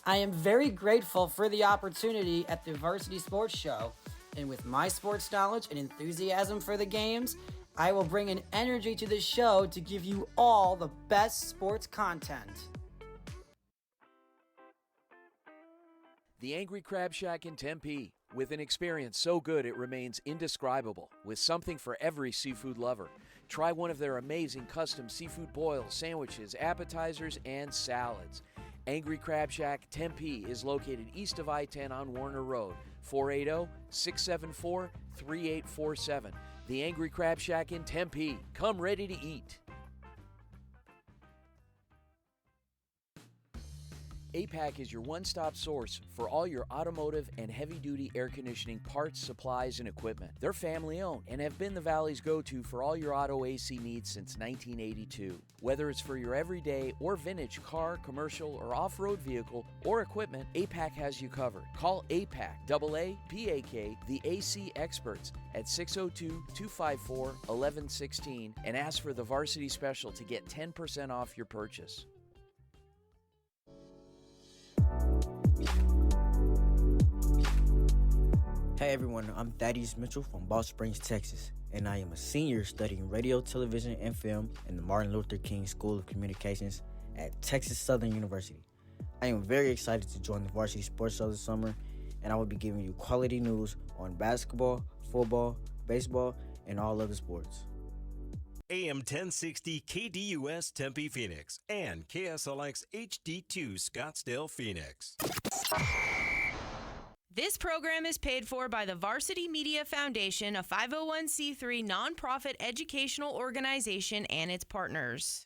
I am very grateful for the opportunity at the Varsity Sports Show, and with my sports knowledge and enthusiasm for the games, I will bring an energy to the show to give you all the best sports content. The AngryCrabShack in Tempe, with an experience so good it remains indescribable, with something for every seafood lover. Try one of their amazing custom seafood boils, sandwiches, appetizers, and salads. AngryCrabShack Tempe is located east of I-10 on Warner Road, 480-674-3847. The AngryCrabShack in Tempe. Come ready to eat. APAC is your one-stop source for all your automotive and heavy-duty air conditioning parts, supplies, and equipment. They're family-owned and have been the Valley's go-to for all your auto AC needs since 1982. Whether it's for your everyday or vintage car, commercial, or off-road vehicle or equipment, APAC has you covered. Call APAC, AAPAK, the AC experts at 602-254-1116 and ask for the Varsity Special to get 10% off your purchase. Hey everyone, I'm Thaddeus Mitchell from Ball Springs, Texas, and I am a senior studying radio, television, and film in the Martin Luther King School of Communications at Texas Southern University. I am very excited to join the Varsity Sports Show this summer, and I will be giving you quality news on basketball, football, baseball, and all other sports. AM 1060 KDUS Tempe Phoenix and KSLX HD2 Scottsdale Phoenix. This program is paid for by the Varsity Media Foundation, a 501c3 nonprofit educational organization, and its partners.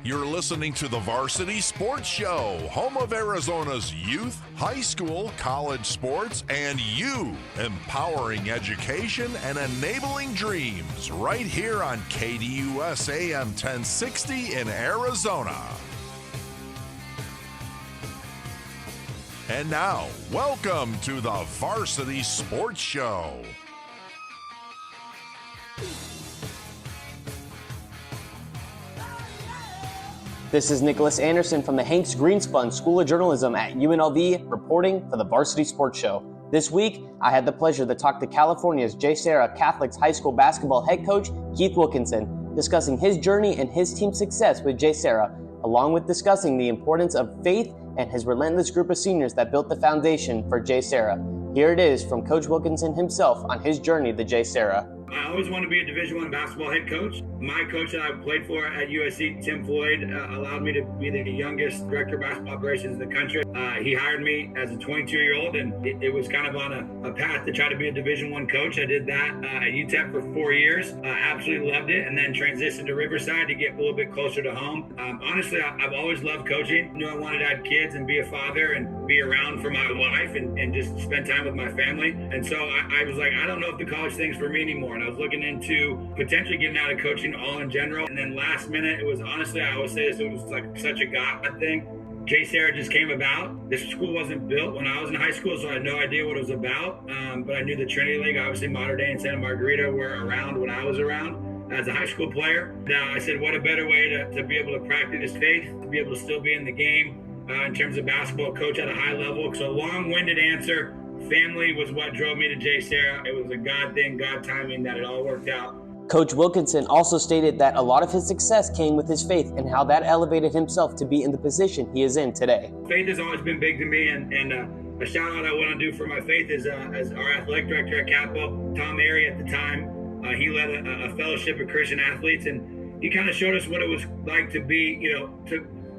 You're listening to the Varsity Sports Show, home of Arizona's youth, high school, college sports, and you, empowering education and enabling dreams, right here on KDUS AM1060 in Arizona. And now, welcome to the Varsity Sports Show. This is Nicholas Anderson from the Hanks Greenspun School of Journalism at UNLV, reporting for the Varsity Sports Show. This week, I had the pleasure to talk to California's JSerra Catholic's high school basketball head coach, Keith Wilkerson, discussing his journey and his team's success with JSerra, along with discussing the importance of faith and his relentless group of seniors that built the foundation for JSerra. Here it is from Coach Wilkerson himself on his journey to JSerra. I always wanted to be a Division I basketball head coach. My coach that I played for at USC, Tim Floyd, allowed me to be the youngest director of basketball operations in the country. He hired me as a 22-year-old, and it was kind of on a path to try to be a Division I coach. I did that at UTEP for 4 years. Absolutely loved it, and then transitioned to Riverside to get a little bit closer to home. Honestly, I've always loved coaching. Knew I wanted to have kids and be a father and be around for my wife and just spend time with my family. And so I was like, I don't know if the college thing's for me anymore. And I was looking into potentially getting out of coaching all in general. And then last minute, it was honestly, I always say this, it was like such a God thing. JSerra just came about. This school wasn't built when I was in high school, so I had no idea what it was about. But I knew the Trinity League, obviously Mater Dei and Santa Margarita were around when I was around as a high school player. Now I said, what a better way to be able to practice faith, to be able to still be in the game in terms of basketball, coach at a high level. So long-winded answer, family was what drove me to JSerra. It was a God thing, God timing that it all worked out. Coach Wilkerson also stated that a lot of his success came with his faith and how that elevated himself to be in the position he is in today. Faith has always been big to me, and a shout out I want to do for my faith is as our athletic director at Capo, Tom Airy at the time. He led a fellowship of Christian athletes, and he kind of showed us what it was like to be,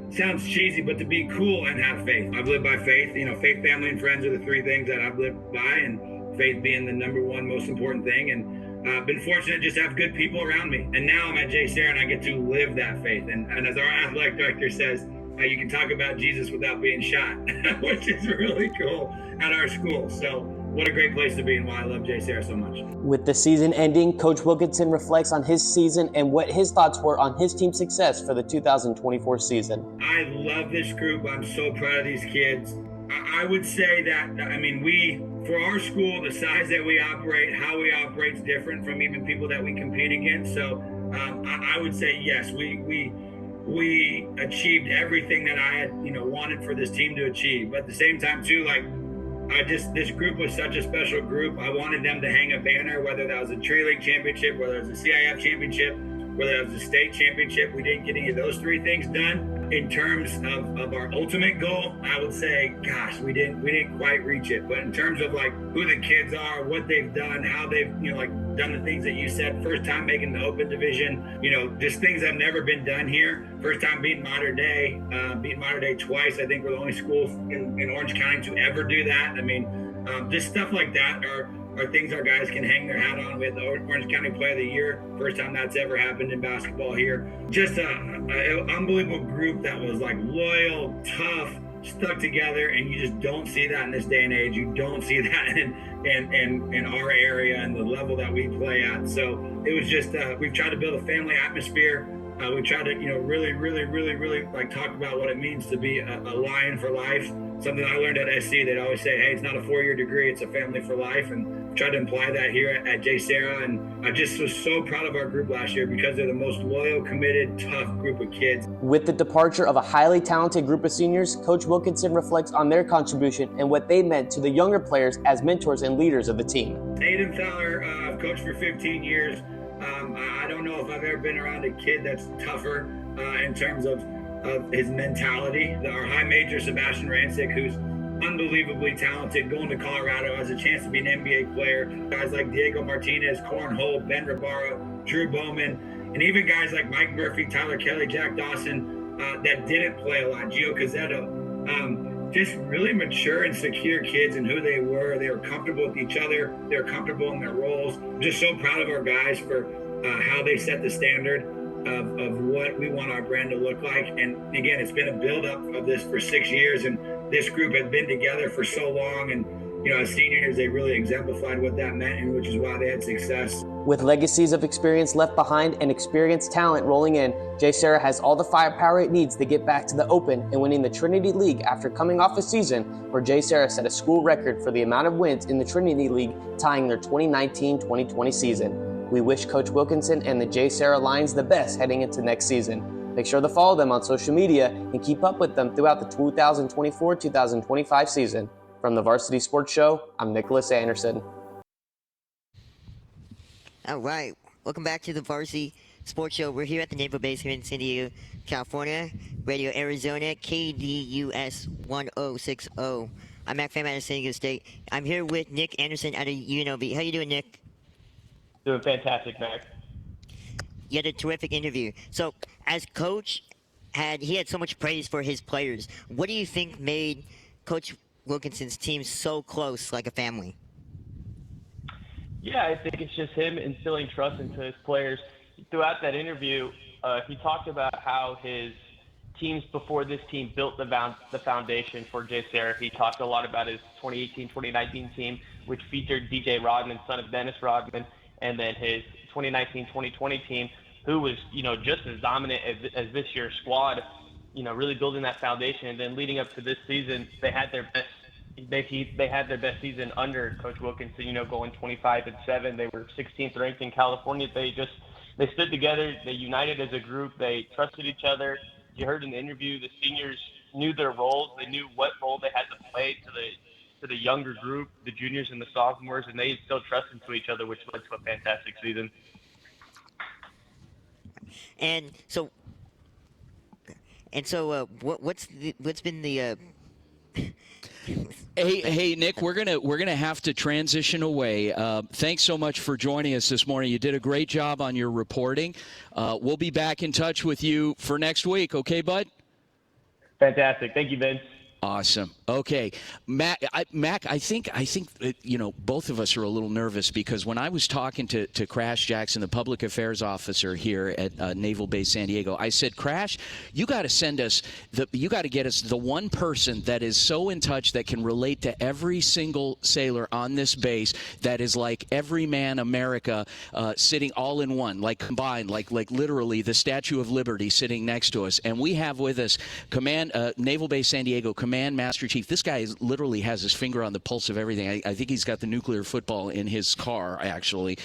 sounds cheesy, but to be cool and have faith. I've lived by faith. Faith, family, and friends are the three things that I've lived by, and faith being the number one most important thing. And I've been fortunate just to have good people around me. And now I'm at JSerra and I get to live that faith. And as our athletic director says, you can talk about Jesus without being shot, which is really cool at our school. So what a great place to be, and why I love JSerra so much. With the season ending, Coach Wilkerson reflects on his season and what his thoughts were on his team's success for the 2024 season. I love this group. I'm so proud of these kids. I would say that, for our school, the size that we operate, how we operate is different from even people that we compete against. So I would say, yes, we achieved everything that I had, wanted for this team to achieve. But at the same time, too, this group was such a special group. I wanted them to hang a banner, whether that was a Tree League championship, whether it was a CIF championship, whether it was a state championship. We didn't get any of those three things done. In terms of our ultimate goal, I would say, gosh, we didn't quite reach it. But in terms of who the kids are, what they've done, how they've done the things that you said, first time making the open division, just things that have never been done here. First time beating Mater Dei twice. I think we're the only school in Orange County to ever do that. I mean, just stuff like that are things our guys can hang their hat on. With Orange County Player of the Year, first time that's ever happened in basketball here. Just an unbelievable group that was loyal, tough, stuck together, and you just don't see that in this day and age. You don't see that in our area and the level that we play at. So it was just we've tried to build a family atmosphere. We tried to really, really, really, really talk about what it means to be a Lion for life. Something I learned at SC. They'd always say, hey, it's not a 4-year degree, it's a family for life. And tried to imply that here at JSerra. And I just was so proud of our group last year because they're the most loyal, committed, tough group of kids. With the departure of a highly talented group of seniors, Coach Wilkerson reflects on their contribution and what they meant to the younger players as mentors and leaders of the team. Aiden Feller, I've coached for 15 years. I don't know if I've ever been around a kid that's tougher in terms of his mentality. Our high major, Sebastian Rancic, who's unbelievably talented, going to Colorado, has a chance to be an NBA player. Guys like Diego Martinez, Cornhole, Ben Rabaro, Drew Bowman, and even guys like Mike Murphy, Tyler Kelly, Jack Dawson, that didn't play a lot, Gio Cazzetto. Just really mature and secure kids in who they were. They were comfortable with each other. They were comfortable in their roles. I'm just so proud of our guys for how they set the standard of what we want our brand to look like. And again, it's been a build-up of this for 6 years, and this group has been together for so long. And as seniors, they really exemplified what that meant, and which is why they had success. With legacies of experience left behind and experienced talent rolling in, JSerra has all the firepower it needs to get back to the Open and winning the Trinity League after coming off a season where JSerra set a school record for the amount of wins in the Trinity League, tying their 2019-2020 season. We wish Coach Wilkerson and the JSerra Lions the best heading into next season. Make sure to follow them on social media and keep up with them throughout the 2024-2025 season. From the Varsity Sports Show, I'm Nicholas Anderson. All right, welcome back to the Varsity Sports Show. We're here at the Naval Base here in San Diego, California. Radio Arizona, KDUS 1060. I'm Pham out of San Diego State. I'm here with Nick Anderson out of UNLV. How you doing, Nick? Doing fantastic, Mac. You had a terrific interview. So, as coach, he had so much praise for his players. What do you think made Coach Wilkerson's team so close, like a family? Yeah, I think it's just him instilling trust into his players. Throughout that interview, he talked about how his teams before this team built the foundation for JSerra. He talked a lot about his 2018-2019 team, which featured DJ Rodman, son of Dennis Rodman, and then his 2019-2020 team, who was, just as dominant as this year's squad, really building that foundation. And then leading up to this season, they had their best. They had their best season under Coach Wilkerson, going 25-7. They were 16th ranked in California. They stood together. They united as a group. They trusted each other. You heard in the interview, the seniors knew their roles. They knew what role they had to play to the younger group, the juniors and the sophomores, and they instilled trust into each other, which led to a fantastic season. And so, what's been the Hey, Nick, we're gonna have to transition away. Thanks so much for joining us this morning. You did a great job on your reporting. We'll be back in touch with you for next week. Okay, bud? Fantastic. Thank you, Vince. Awesome. Okay, Mac. I think both of us are a little nervous because when I was talking to Krash Jackson, the public affairs officer here at Naval Base San Diego, I said, Krash, you got to send us you got to get us the one person that is so in touch that can relate to every single sailor on this base that is like Everyman America sitting all in one, like combined, like literally the Statue of Liberty sitting next to us, and we have with us Naval Base San Diego Command Master Chief. This guy literally has his finger on the pulse of everything. I think he's got the nuclear football in his car, actually.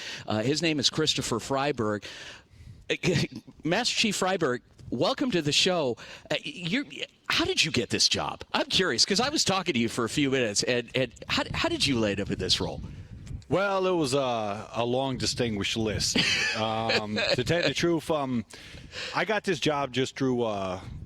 His name is Kristopher Freyberg. Master Chief Freyberg, welcome to the show. How did you get this job? I'm curious, because I was talking to you for a few minutes, and how did you land up in this role? Well, it was a long, distinguished list. To tell you the truth, I got this job just through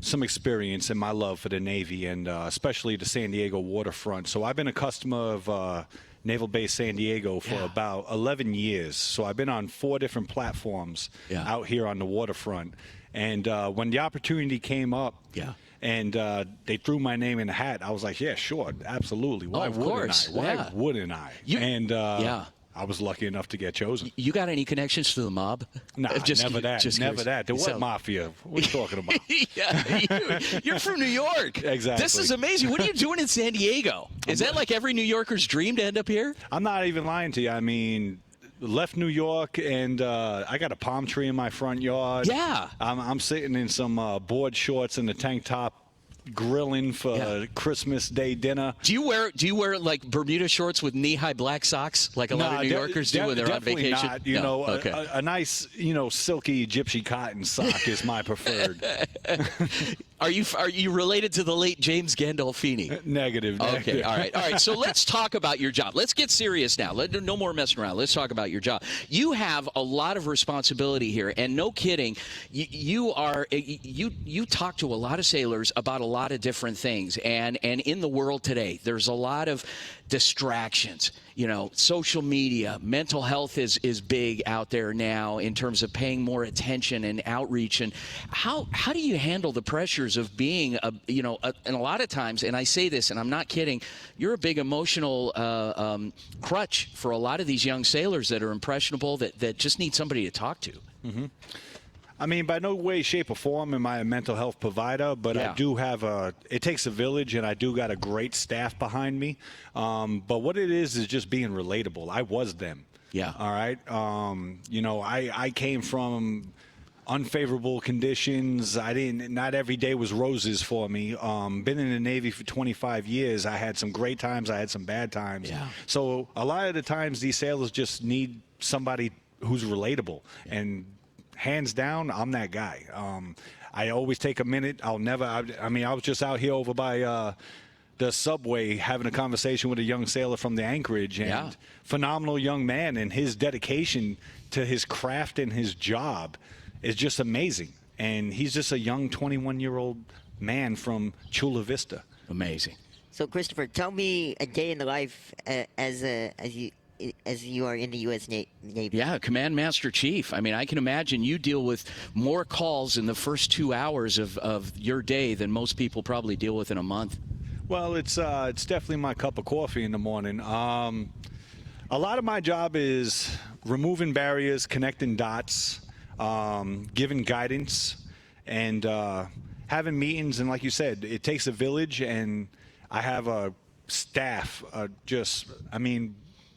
some experience and my love for the Navy, and especially the San Diego waterfront. So I've been a customer of Naval Base San Diego for about 11 years. So I've been on 4 different platforms out here on the waterfront. And when the opportunity came up, and they threw my name in the hat, I was like, yeah, sure, absolutely. Why wouldn't I? Why wouldn't I? I was lucky enough to get chosen. You got any connections to the mob? Nah, never that. What mafia? What are you talking about? You're from New York. Exactly. This is amazing. What are you doing in San Diego? Is that like every New Yorker's dream to end up here? I'm not even lying to you. I mean, left New York, and I got a palm tree in my front yard. Yeah. I'm sitting in some board shorts and a tank top, grilling for Christmas Day dinner. Do you wear like Bermuda shorts with knee-high black socks like a lot of New Yorkers do when they're on vacation? Not. A nice, silky gypsy cotton sock is my preferred. Are you related to the late James Gandolfini? Negative. Okay, all right. So let's talk about your job. Let's get serious now. No more messing around. Let's talk about your job. You have a lot of responsibility here, and no kidding, you talk to a lot of sailors about a lot of different things, and in the world today, there's a lot of distractions. Social media, mental health is big out there now in terms of paying more attention and outreach. And how do you handle the pressures of being and a lot of times, and I say this and I'm not kidding, you're a big emotional crutch for a lot of these young sailors that are impressionable that just need somebody to talk to. Mm-hmm. I mean, by no way, shape, or form am I a mental health provider, but I do have it takes a village, and I do got a great staff behind me. But what it is just being relatable. I was them. Yeah. All right. I came from unfavorable conditions. Not every day was roses for me. Been in the Navy for 25 years. I had some great times. I had some bad times. Yeah. So a lot of the times these sailors just need somebody who's relatable, and hands down, I'm that guy. I always take a minute. I was just out here over by the subway having a conversation with a young sailor from the Anchorage, and phenomenal young man, and his dedication to his craft and his job is just amazing. And he's just a young 21-year-old man from Chula Vista. Amazing. So, Kristopher, tell me a day in the life as you are in the U.S. Navy. Yeah, Command Master Chief. I mean, I can imagine you deal with more calls in the first 2 hours of your day than most people probably deal with in a month. Well, it's definitely my cup of coffee in the morning. A lot of my job is removing barriers, connecting dots, giving guidance, and having meetings. And like you said, it takes a village, and I have a staff.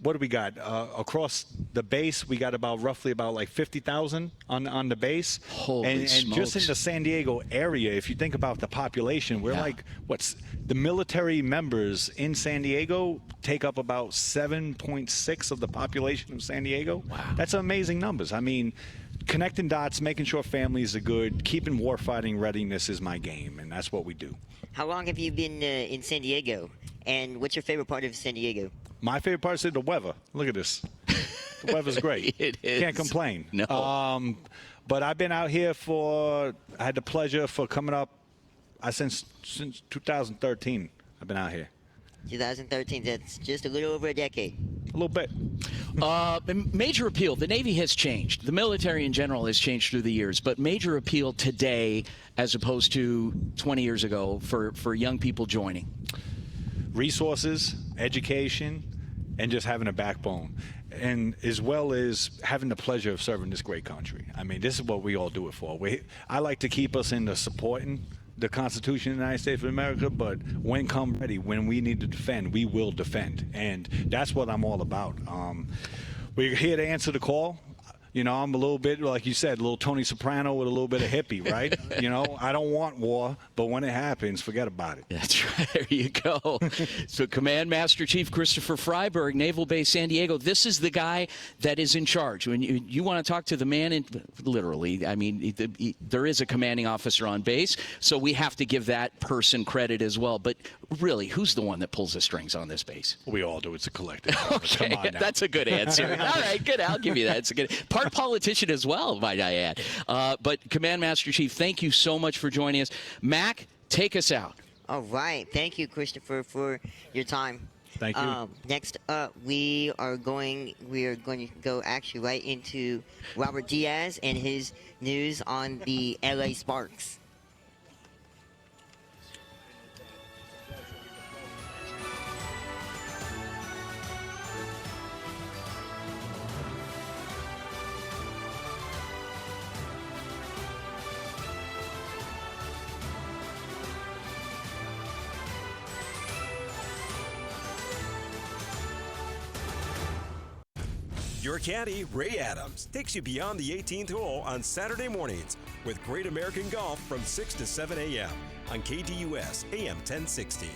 What do we got? Across the base, we got roughly about 50,000 on the base. Holy smokes. And just in the San Diego area, if you think about the population, we're the military members in San Diego take up about 7.6 of the population of San Diego. Wow. That's amazing numbers. I mean, connecting dots, making sure families are good, keeping warfighting readiness is my game, and that's what we do. How long have you been in San Diego? And what's your favorite part of San Diego? My favorite part is the weather. Look at this. The weather's great. It is. Can't complain. No. But I've been out here I had the pleasure for coming up since 2013. I've been out here. 2013. That's just a little over a decade. A little bit. Major appeal. The Navy has changed. The military in general has changed through the years, but major appeal today as opposed to 20 years ago for young people joining. Resources, education, and just having a backbone. And as well as having the pleasure of serving this great country. I mean, this is what we all do it for. I like to keep us in the supporting the Constitution of the United States of America, but when come ready, when we need to defend, we will defend. And that's what I'm all about. We're here to answer the call. You know, I'm a little bit, like you said, a little Tony Soprano with a little bit of hippie, right? You know, I don't want war, but when it happens, forget about it. That's right. There you go. So Command Master Chief Kristopher Freyberg, Naval Base San Diego, this is the guy that is in charge. When you want to talk to the man, in, literally, I mean, there is a commanding officer on base, so we have to give that person credit as well. But really, who's the one that pulls the strings on this base? We all do. It's a collective. Okay, that's a good answer. All right, good. I'll give you that. It's a good part politician as well, might I add. But Command Master Chief, thank you so much for joining us. Mac, take us out. All right. Thank you, Kristopher, for your time. Thank you. Next up, we are going to go actually right into Robert Diaz and his news on the LA Sparks. Your caddy, Ray Adams, takes you beyond the 18th hole on Saturday mornings with Great American Golf from 6 to 7 a.m. on KDUS AM1060.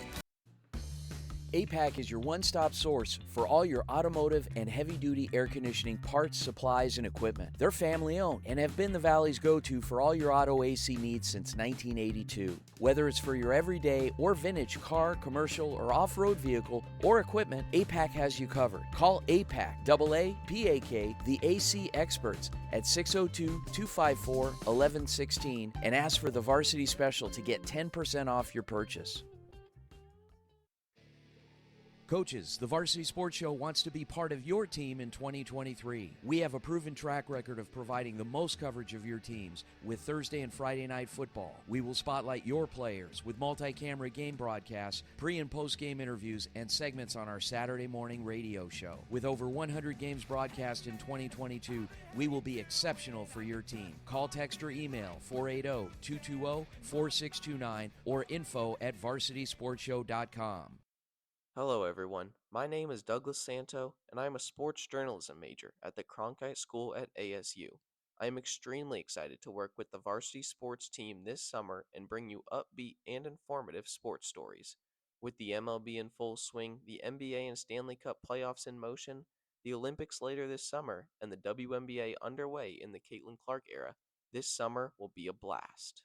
APAC is your one-stop source for all your automotive and heavy-duty air conditioning parts, supplies, and equipment. They're family-owned and have been the Valley's go-to for all your auto AC needs since 1982. Whether it's for your everyday or vintage car, commercial, or off-road vehicle or equipment, APAC has you covered. Call APAC, AA-PAK, the AC experts at 602-254-1116 and ask for the Varsity Special to get 10% off your purchase. Coaches, the Varsity Sports Show wants to be part of your team in 2023. We have a proven track record of providing the most coverage of your teams with Thursday and Friday night football. We will spotlight your players with multi-camera game broadcasts, pre- and post-game interviews, and segments on our Saturday morning radio show. With over 100 games broadcast in 2022, we will be exceptional for your team. Call, text, or email 480-220-4629 or info@varsitysportshow.com. Hello everyone, my name is Douglas Santo and I am a sports journalism major at the Cronkite School at ASU. I am extremely excited to work with the varsity sports team this summer and bring you upbeat and informative sports stories. With the MLB in full swing, the NBA and Stanley Cup playoffs in motion, the Olympics later this summer, and the WNBA underway in the Caitlin Clark era, this summer will be a blast.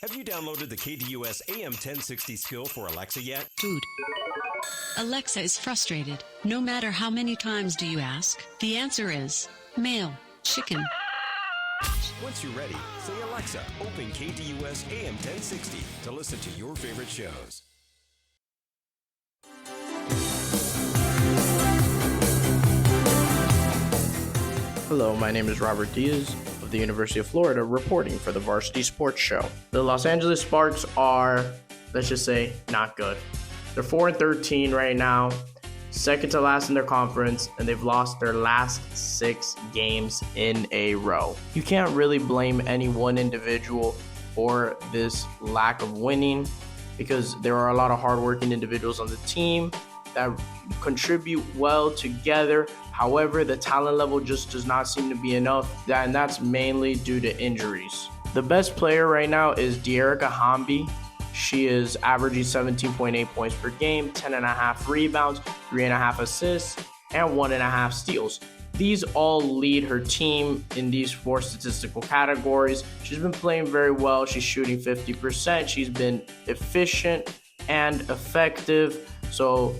Have you downloaded the KDUS AM1060 skill for Alexa yet? Food. Alexa is frustrated. No matter how many times do you ask, the answer is mail, chicken. Once you're ready, say Alexa, open KDUS AM1060 to listen to your favorite shows. Hello, my name is Robert Diaz of the University of Florida, reporting for the Varsity Sports Show. The Los Angeles Sparks are, let's just say, not good. They're 4-13 right now, second to last in their conference, and they've lost their last 6 games in a row. You can't really blame any one individual for this lack of winning because there are a lot of hardworking individuals on the team that contribute well together. However, the talent level just does not seem to be enough, and that's mainly due to injuries. The best player right now is De'Erica Hamby. She is averaging 17.8 points per game, 10.5 rebounds, 3.5 assists, and 1.5 steals. These all lead her team in these 4 statistical categories. She's been playing very well. She's shooting 50%. She's been efficient and effective. So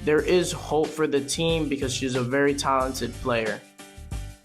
there is hope for the team because she's a very talented player.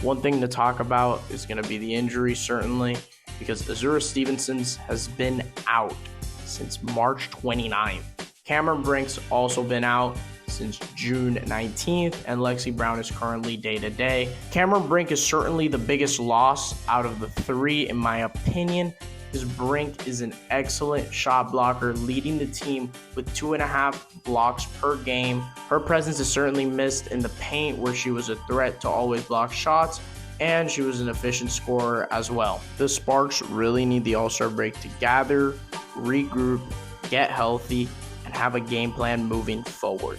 One thing to talk about is going to be the injury, certainly, because Azura Stevenson has been out since March 29th. Cameron Brink's also been out since June 19th, and Lexi Brown is currently day-to-day. Cameron Brink is certainly the biggest loss out of the three, in my opinion, because Brink is an excellent shot blocker, leading the team with 2.5 blocks per game. Her presence is certainly missed in the paint, where she was a threat to always block shots, and she was an efficient scorer as well. The Sparks really need the All-Star break to gather, regroup, get healthy, and have a game plan moving forward.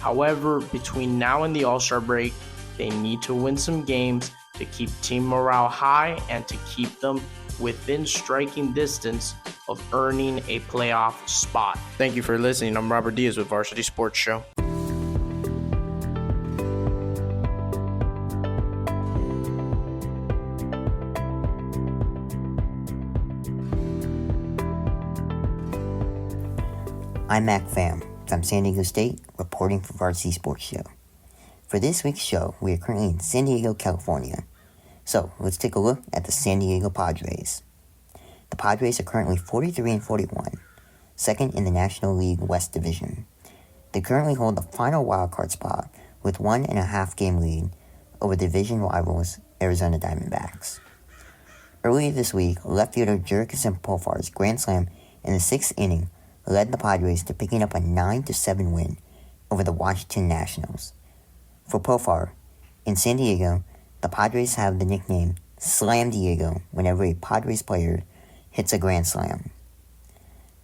However, between now and the All-Star break, they need to win some games to keep team morale high and to keep them within striking distance of earning a playoff spot. Thank you for listening. I'm Robert Diaz with Varsity Sports Show. I'm Pham from San Diego State, reporting for Varsity Sports Show. For this week's show, we are currently in San Diego, California. So, let's take a look at the San Diego Padres. The Padres are currently 43-41, second in the National League West Division. They currently hold the final wildcard spot with 1.5 game lead over division rivals Arizona Diamondbacks. Earlier this week, left fielder Jurickson Profar's grand slam in the 6th inning led the Padres to picking up a 9-7 win over the Washington Nationals. For Profar, in San Diego, the Padres have the nickname Slam Diego whenever a Padres player hits a grand slam.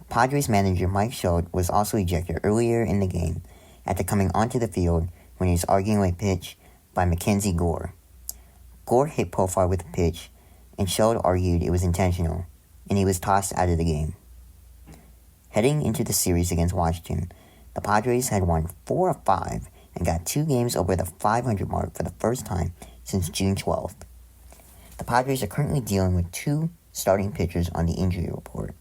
Padres manager Mike Schultz was also ejected earlier in the game after coming onto the field when he was arguing a pitch by Mackenzie Gore. Gore hit Profar with a pitch, and Schultz argued it was intentional, and he was tossed out of the game. Heading into the series against Washington, the Padres had won 4 of 5 and got 2 games over the 500 mark for the first time since June 12th. The Padres are currently dealing with 2 starting pitchers on the injury report.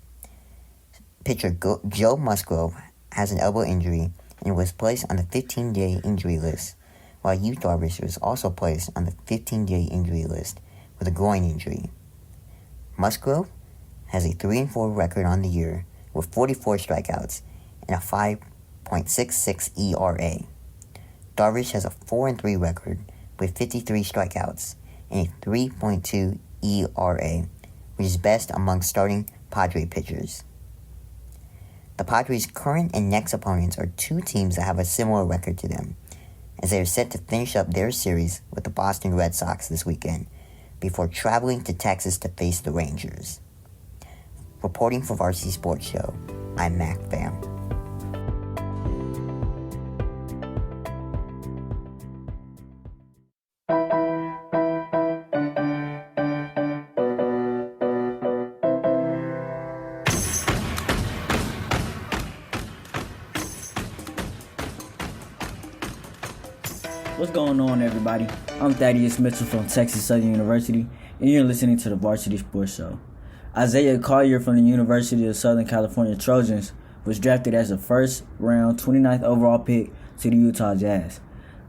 Pitcher Joe Musgrove has an elbow injury and was placed on the 15-day injury list, while Yu Darvish was also placed on the 15-day injury list with a groin injury. Musgrove has a 3-4 record on the year with 44 strikeouts and a 5.66 ERA. Darvish has a 4-3 record with 53 strikeouts and a 3.2 ERA, which is best among starting Padre pitchers. The Padres' current and next opponents are 2 teams that have a similar record to them, as they are set to finish up their series with the Boston Red Sox this weekend, before traveling to Texas to face the Rangers. Reporting for Varsity Sports Show, I'm Pham. What's going on, everybody? I'm Thaddeus Mitchell from Texas Southern University, and you're listening to the Varsity Sports Show. Isaiah Collier from the University of Southern California Trojans was drafted as a first-round 29th overall pick to the Utah Jazz.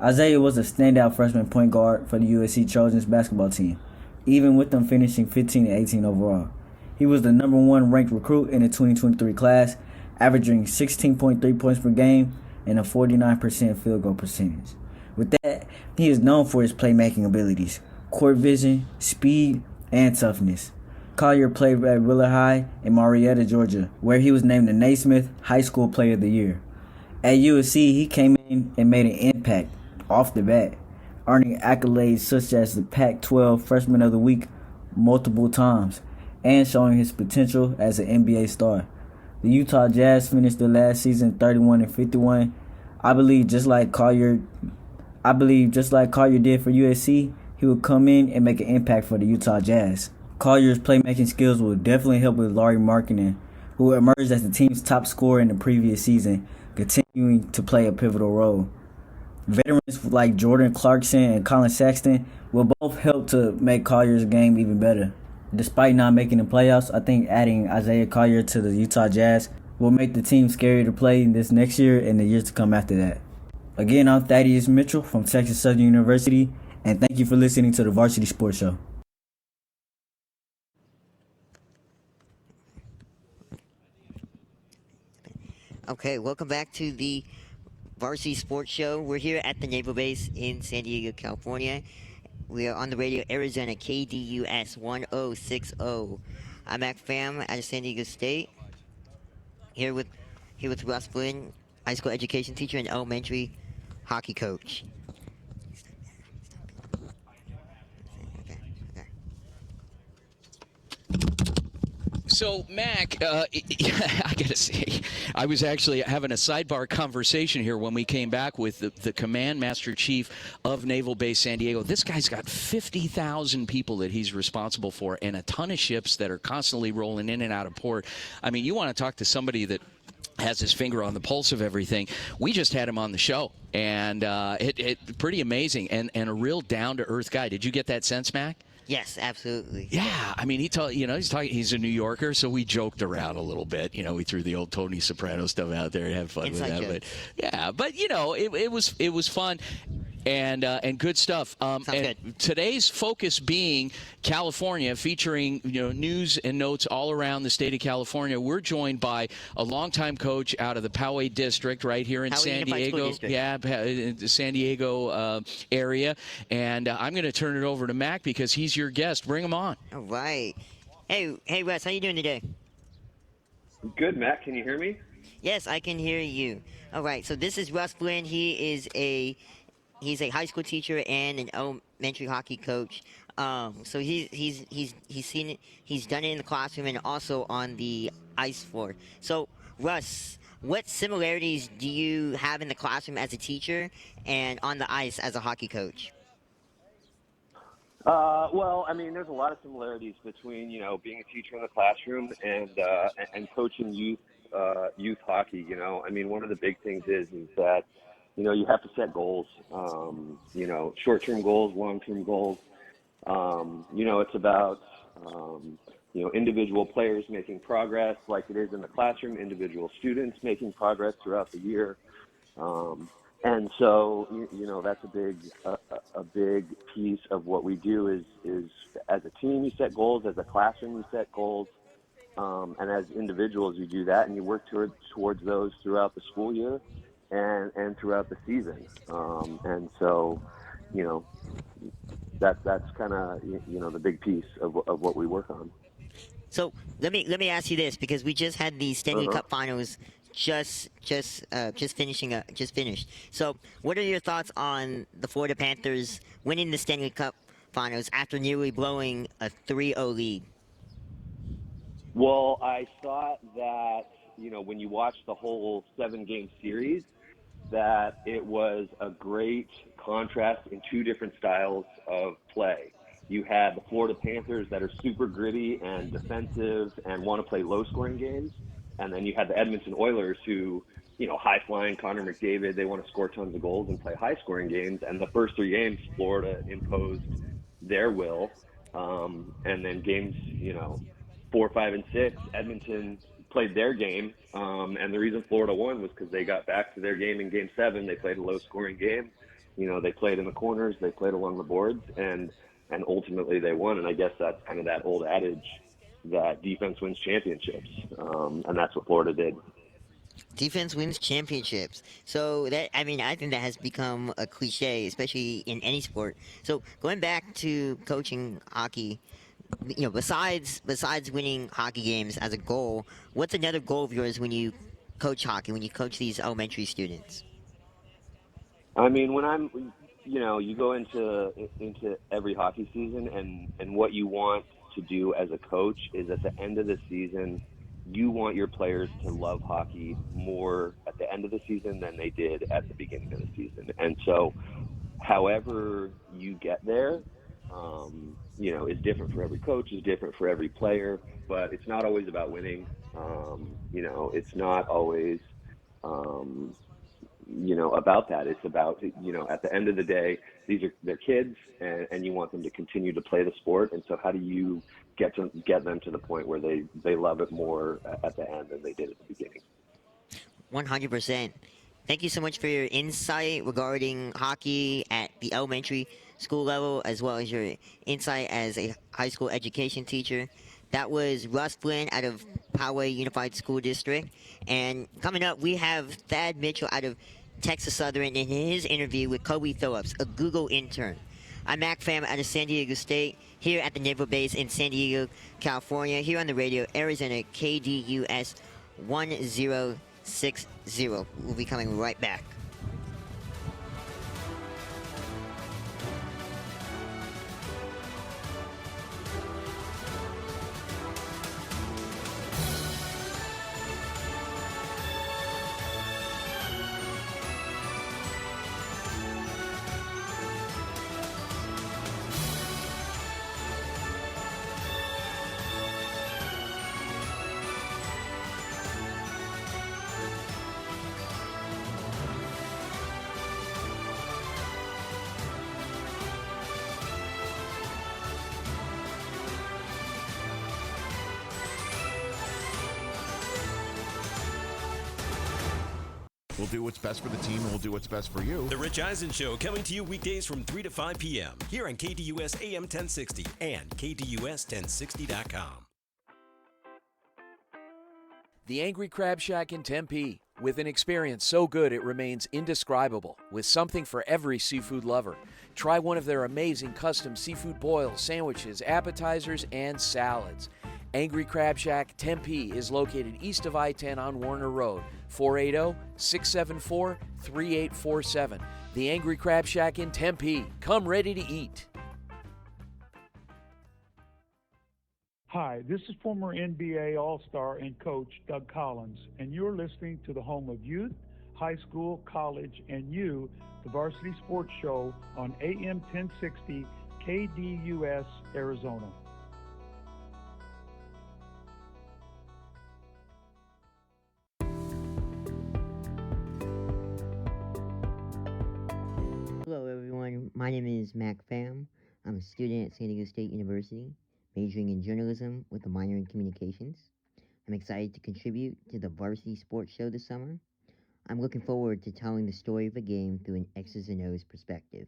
Isaiah was a standout freshman point guard for the USC Trojans basketball team, even with them finishing 15 and 18 overall. He was the number 1 ranked recruit in the 2023 class, averaging 16.3 points per game and a 49% field goal percentage. With that, he is known for his playmaking abilities, court vision, speed, and toughness. Collier played at Willard High in Marietta, Georgia, where he was named the Naismith High School Player of the Year. At USC, he came in and made an impact off the bat, earning accolades such as the Pac-12 Freshman of the Week multiple times, and showing his potential as an NBA star. The Utah Jazz finished the last season 31-51. I believe just like Collier did for USC, he would come in and make an impact for the Utah Jazz. Collier's playmaking skills will definitely help with Lauri Markkanen, who emerged as the team's top scorer in the previous season, continuing to play a pivotal role. Veterans like Jordan Clarkson and Colin Sexton will both help to make Collier's game even better. Despite not making the playoffs, I think adding Isaiah Collier to the Utah Jazz will make the team scary to play this next year and the years to come after that. Again, I'm Thaddeus Mitchell from Texas Southern University, and thank you for listening to the Varsity Sports Show. Okay, welcome back to the Varsity Sports Show. We're here at the Naval Base in San Diego, California. We are on the radio, Arizona, KDUS 1060. I'm at Pham out of San Diego State. Here with Russ Flynn, high school education teacher and elementary hockey coach. So, Mac, I gotta say, I was actually having a sidebar conversation here when we came back with the Command Master Chief of Naval Base San Diego. This guy's got 50,000 people that he's responsible for and a ton of ships that are constantly rolling in and out of port. I mean, you want to talk to somebody that has his finger on the pulse of everything. We just had him on the show, and it pretty amazing and a real down-to-earth guy. Did you get that sense, Mac? Yes, absolutely. Yeah, I mean, he's a New Yorker, so we joked around a little bit. We threw the old Tony Soprano stuff out there and had fun with that. But it was fun. And good stuff. Good. Today's focus being California, featuring news and notes all around the state of California. We're joined by a longtime coach out of the Poway district, right here in San Diego. Yeah, the San Diego area. And I'm going to turn it over to Mac because he's your guest. Bring him on. All right. Hey, Russ, how you doing today? Good, Matt. Can you hear me? Yes, I can hear you. All right. So this is Russ Flynn. He's a high school teacher and an elementary hockey coach. So he's seen it. He's done it in the classroom and also on the ice floor. So Russ, what similarities do you have in the classroom as a teacher and on the ice as a hockey coach? Well, I mean, there's a lot of similarities between being a teacher in the classroom and coaching youth hockey. I mean, one of the big things is that you have to set goals, short-term goals, long-term goals. It's about, individual players making progress like it is in the classroom, individual students making progress throughout the year. And so, that's a big piece of what we do is as a team, you set goals, as a classroom, you set goals. And as individuals, you do that and you work towards those throughout the school year. And throughout the season, and so, that's kind of the big piece of what we work on. So let me ask you this, because we just had the Stanley Cup Finals just finished. So what are your thoughts on the Florida Panthers winning the Stanley Cup Finals after nearly blowing a 3-0 lead? Well, I thought that when you watch the whole 7-game series, that it was a great contrast in two different styles of play. You had the Florida Panthers that are super gritty and defensive and want to play low-scoring games, and then you had the Edmonton Oilers who, high-flying Connor McDavid, they want to score tons of goals and play high-scoring games. And the first 3 games, Florida imposed their will, and then games, 4, 5, and 6, Edmonton played their game, and the reason Florida won was because they got back to their game in Game 7. They played a low-scoring game. They played in the corners, they played along the boards, and ultimately they won. And I guess that's kind of that old adage that defense wins championships, and that's what Florida did. Defense wins championships. So I think that has become a cliche, especially in any sport. So going back to coaching hockey, besides winning hockey games as a goal, what's another goal of yours when you coach hockey, when you coach these elementary students? I mean, when I'm, you go into every hockey season, and what you want to do as a coach is at the end of the season, you want your players to love hockey more at the end of the season than they did at the beginning of the season. And so, however you get there, is different for every coach, is different for every player, but it's not always about winning. It's not always, about that. It's about, at the end of the day, they're kids, and you want them to continue to play the sport. And so how do you get them to the point where they love it more at the end than they did at the beginning? 100%. Thank you so much for your insight regarding hockey at the elementary school level, as well as your insight as a high school education teacher. That was Russ Flynn out of Poway Unified School District. And coming up, we have Thad Mitchell out of Texas Southern in his interview with Kobe Phillips, a Google intern. I'm Pham out of San Diego State, here at the Naval Base in San Diego, California, here on the radio, Arizona KDUS 1060. We'll be coming right back. We'll do what's best for the team, and we'll do what's best for you. The Rich Eisen Show, coming to you weekdays from 3 to 5 p.m. here on KDUS AM1060 and KDUS1060.com. The AngryCrabShack in Tempe. With an experience so good it remains indescribable, with something for every seafood lover. Try one of their amazing custom seafood boils, sandwiches, appetizers, and salads. AngryCrabShack Tempe is located east of I-10 on Warner Road, 480-674-3847. The AngryCrabShack in Tempe. Come ready to eat. Hi, this is former NBA All-Star and coach Doug Collins, and you're listening to the home of youth, high school, college, and you, the Varsity Sports Show on AM 1060 KDUS Arizona. Hello everyone, my name is Pham. I'm a student at San Diego State University, majoring in journalism with a minor in communications. I'm excited to contribute to the Varsity Sports Show this summer. I'm looking forward to telling the story of a game through an X's and O's perspective.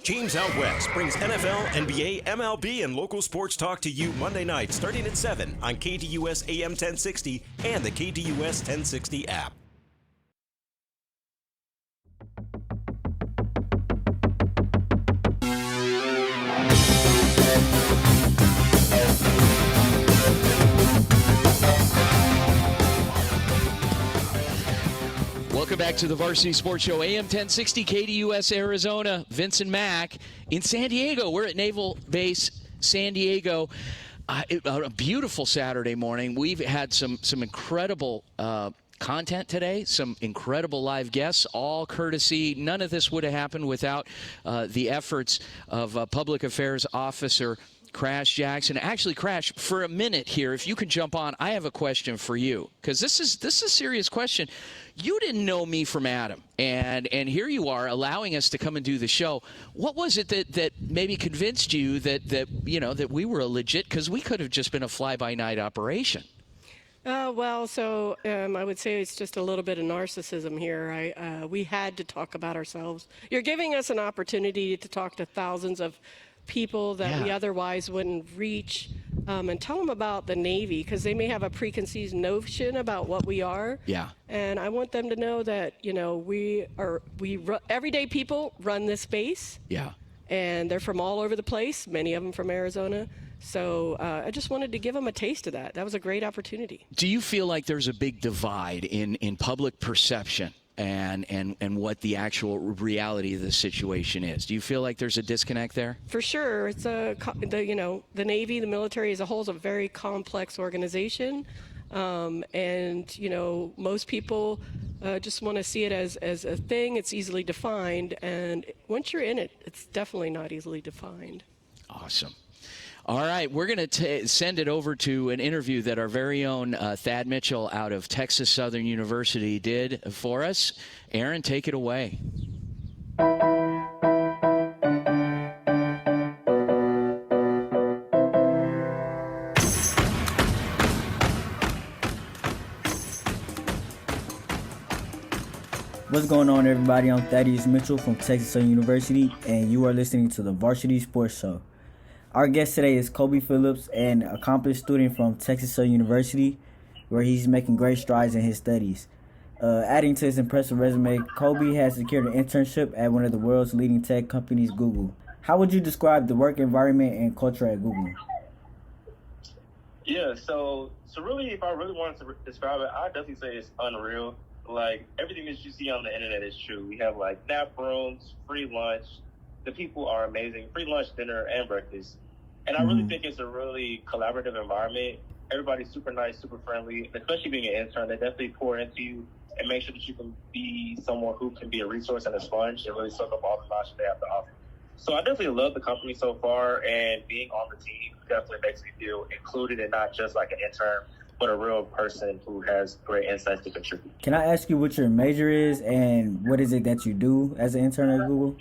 James Out West brings NFL, NBA, MLB, and local sports talk to you Monday night starting at 7 on KDUS AM 1060 and the KDUS 1060 app. Welcome back to the Varsity Sports Show, AM 1060 KDUS Arizona. Vince and Mac in San Diego. We're at Naval Base San Diego. A beautiful Saturday morning. We've had some incredible content today, some incredible live guests, all courtesy. None of this would have happened without the efforts of Public Affairs Officer Krash Jackson. Actually, Krash, for a minute here, if you could jump on, I have a question for you, because this is a serious question. You didn't know me from Adam, and here you are allowing us to come and do the show. What was it that maybe convinced you that we were a legit? Because we could have just been a fly-by-night operation. I would say it's just a little bit of narcissism here. We had to talk about ourselves. You're giving us an opportunity to talk to thousands of people that we otherwise wouldn't reach, and tell them about the Navy, because they may have a preconceived notion about what we are. Yeah. And I want them to know that, everyday people run this space. Yeah. And they're from all over the place, many of them from Arizona. So I just wanted to give them a taste of that. That was a great opportunity. Do you feel like there's a big divide in public perception and what the actual reality of the situation is? Do you feel like there's a disconnect there? For sure. It's the Navy, the military as a whole is a very complex organization. Most people just want to see it as a thing. It's easily defined. And once you're in it, it's definitely not easily defined. Awesome. All right, we're going to send it over to an interview that our very own Thad Mitchell out of Texas Southern University did for us. Aaron, take it away. What's going on, everybody? I'm Thaddeus Mitchell from Texas Southern University, and you are listening to the Varsity Sports Show. Our guest today is Kobe Phillips, an accomplished student from Texas Southern University, where he's making great strides in his studies. Adding to his impressive resume, Kobe has secured an internship at one of the world's leading tech companies, Google. How would you describe the work environment and culture at Google? Yeah, so really, if I really wanted to describe it, I'd definitely say it's unreal. Like, everything that you see on the internet is true. We have, like, nap rooms, free lunch. The people are amazing. Free lunch, dinner, and breakfast. And I really think it's a really collaborative environment. Everybody's super nice, super friendly. Especially being an intern, they definitely pour into you and make sure that you can be someone who can be a resource and a sponge and really soak up all the knowledge they have to offer. So I definitely love the company so far, and being on the team definitely makes me feel included and not just like an intern, but a real person who has great insights to contribute. Can I ask you what your major is and what is it that you do as an intern at Google?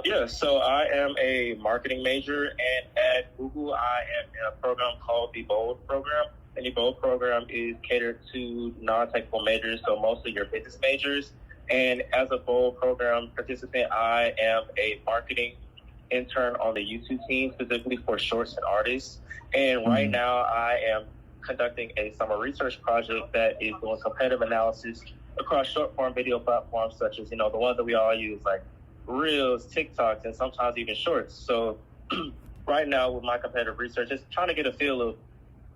Yeah, so I am a marketing major, and at Google I am in a program called the BBall program. And the BBall program is catered to non-technical majors, so mostly your business majors. And as a BBall program participant, I am a marketing intern on the YouTube team, specifically for shorts and artists. And right now I am conducting a summer research project that is doing competitive analysis across short-form video platforms such as, the ones that we all use, like Reels, TikToks, and sometimes even Shorts. So right now with my competitive research, it's trying to get a feel of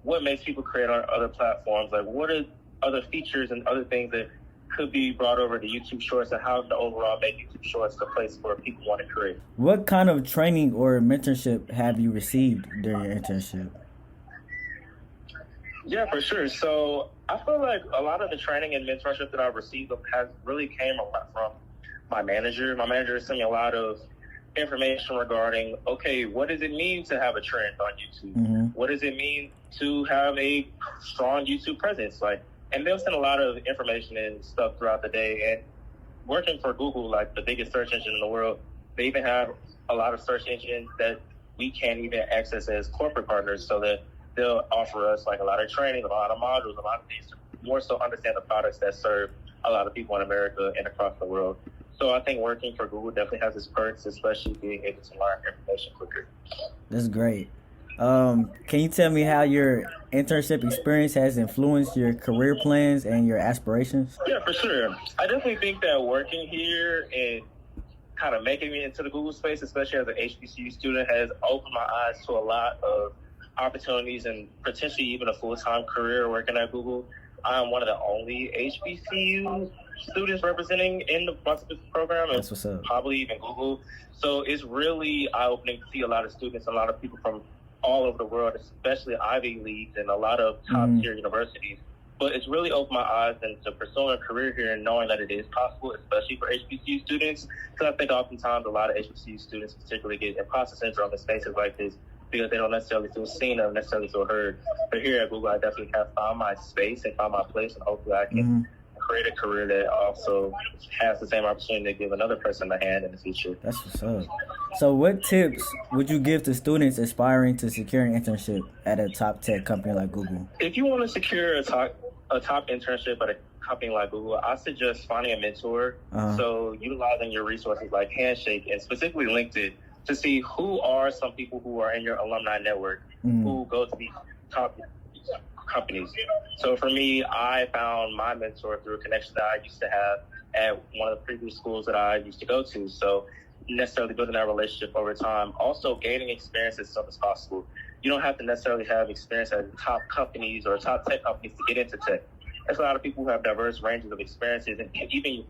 what makes people create on other platforms. Like, what are other features and other things that could be brought over to YouTube Shorts, and how to overall make YouTube Shorts the place where people want to create. What kind of training or mentorship have you received during your internship? Yeah, for sure. So I feel like a lot of the training and mentorship that I've received has really came a lot from my manager. My manager sent me a lot of information regarding, okay, what does it mean to have a trend on YouTube? What does it mean to have a strong YouTube presence? And they'll send a lot of information and stuff throughout the day. And working for Google, like the biggest search engine in the world, they even have a lot of search engines that we can't even access as corporate partners, so that they'll offer us like a lot of training, a lot of modules, a lot of things to more so understand the products that serve a lot of people in America and across the world. So I think working for Google definitely has its perks, especially being able to learn information quicker. That's great. Can you tell me how your internship experience has influenced your career plans and your aspirations? Yeah, for sure. I definitely think that working here and kind of making it into the Google space, especially as an HBCU student, has opened my eyes to a lot of opportunities and potentially even a full-time career working at Google. I'm one of the only HBCU students representing in the Varsity program, and That's what's up. probably even Google. So it's really eye-opening to see a lot of students, a lot of people from all over the world, especially Ivy Leagues and a lot of top-tier universities. But it's really opened my eyes into pursuing a career here and knowing that it is possible, especially for HBCU students. Because I think oftentimes a lot of HBCU students particularly get imposter syndrome in spaces like this because they don't necessarily feel seen or necessarily feel heard. But here at Google, I definitely have found my space and found my place, and hopefully I can create a career that also has the same opportunity to give another person a hand in the future. That's what's up. So what tips would you give to students aspiring to secure an internship at a top tech company like Google? If you want to secure a top internship at a company like Google, I suggest finding a mentor. So utilizing your resources like Handshake and specifically LinkedIn to see who are some people who are in your alumni network who go to these top companies. So for me, I found my mentor through a connection that I used to have at one of the previous schools that I used to go to. So necessarily building that relationship over time. Also gaining experience as soon as possible. You don't have to necessarily have experience at top companies or top tech companies to get into tech. There's a lot of people who have diverse ranges of experiences and can even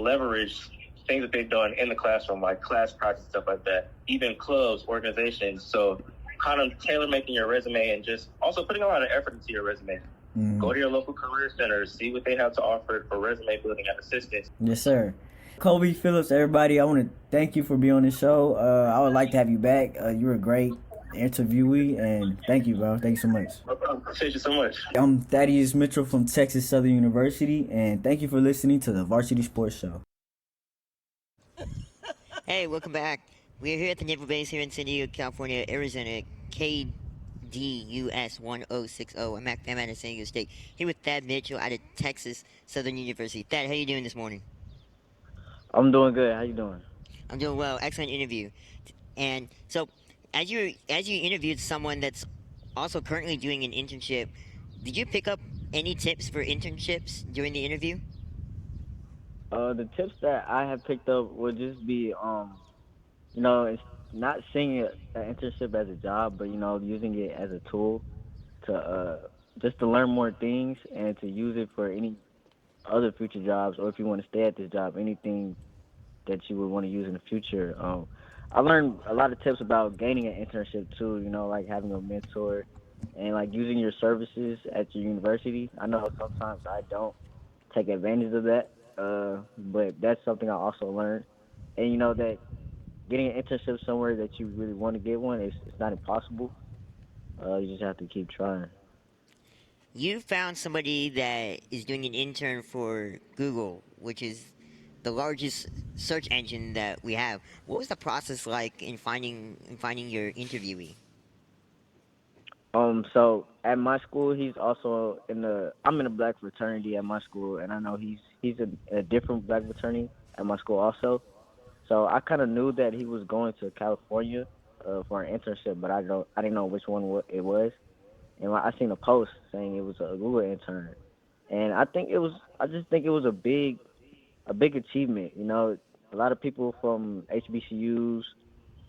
leverage things that they've done in the classroom, like class projects, stuff like that, even clubs, organizations. So kind of tailor-making your resume and just also putting a lot of effort into your resume. Go to your local career center, see what they have to offer for resume building and assistance. Yes, sir. Kobe Phillips, everybody, I want to thank you for being on the show. I would like to have you back. You were a great interviewee, and thank you, bro. Thank you so much. I appreciate you so much. I'm Thaddeus Mitchell from Texas Southern University, and thank you for listening to the Varsity Sports Show. Hey, welcome back. We're here at the Naval Base here in San Diego, California, Arizona, KDUS 1060. I'm at Pham out of San Diego State, here with Thad Mitchell out of Texas Southern University. Thad, how you doing this morning? I'm doing good. How you doing? I'm doing well. Excellent interview. And so, as you interviewed someone that's also currently doing an internship, did you pick up any tips for internships during the interview? The tips that I have picked up would just be, it's not seeing an internship as a job, but using it as a tool to just to learn more things and to use it for any other future jobs, or if you want to stay at this job, anything that you would want to use in the future. I learned a lot of tips about gaining an internship too, like having a mentor and like using your services at your university. I know sometimes I don't take advantage of that, but that's something I also learned. And that getting an internship somewhere that you really want to get one, it's not impossible. You just have to keep trying. You found somebody that is doing an intern for Google, which is the largest search engine that we have. What was the process like in finding your interviewee? So at my school, he's also I'm in a black fraternity at my school, and I know he's in a different black fraternity at my school also. So I kind of knew that he was going to California for an internship, but I didn't know which one it was. And I seen a post saying it was a Google intern, and I just think it was a big achievement. A lot of people from HBCUs,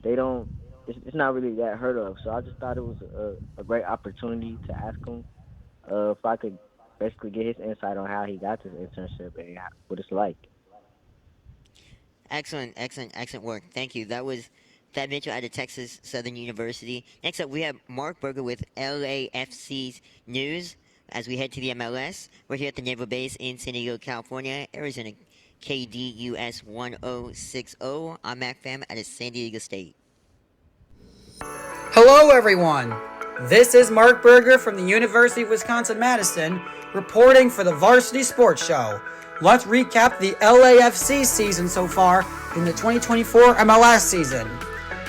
it's not really that heard of. So I just thought it was a great opportunity to ask him if I could basically get his insight on how he got this internship and what it's like. Excellent work. Thank you. That was Thad Mitchell out of Texas Southern University. Next up, we have Mark Buerger with LAFC's news as we head to the MLS. We're here at the Naval Base in San Diego, California, Arizona, KDUS 1060. I'm Pham out of San Diego State. Hello, everyone. This is Mark Buerger from the University of Wisconsin-Madison reporting for the Varsity Sports Show. Let's recap the LAFC season so far in the 2024 MLS season.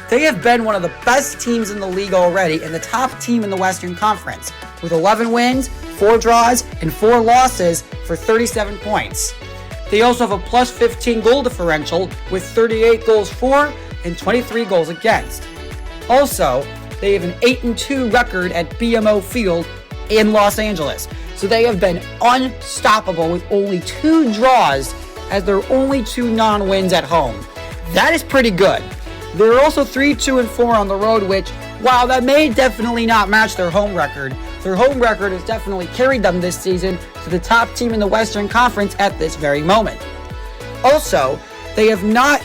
They have been one of the best teams in the league already and the top team in the Western Conference with 11 wins, 4 draws, and 4 losses for 37 points. They also have a plus 15 goal differential with 38 goals for and 23 goals against. Also, they have an 8-2 record at BMO Field in Los Angeles. So they have been unstoppable with only 2 draws as their only 2 non-wins at home. That is pretty good. They're also 3-2-4 on the road, which, while that may definitely not match their home record has definitely carried them this season to the top team in the Western Conference at this very moment. Also, they have not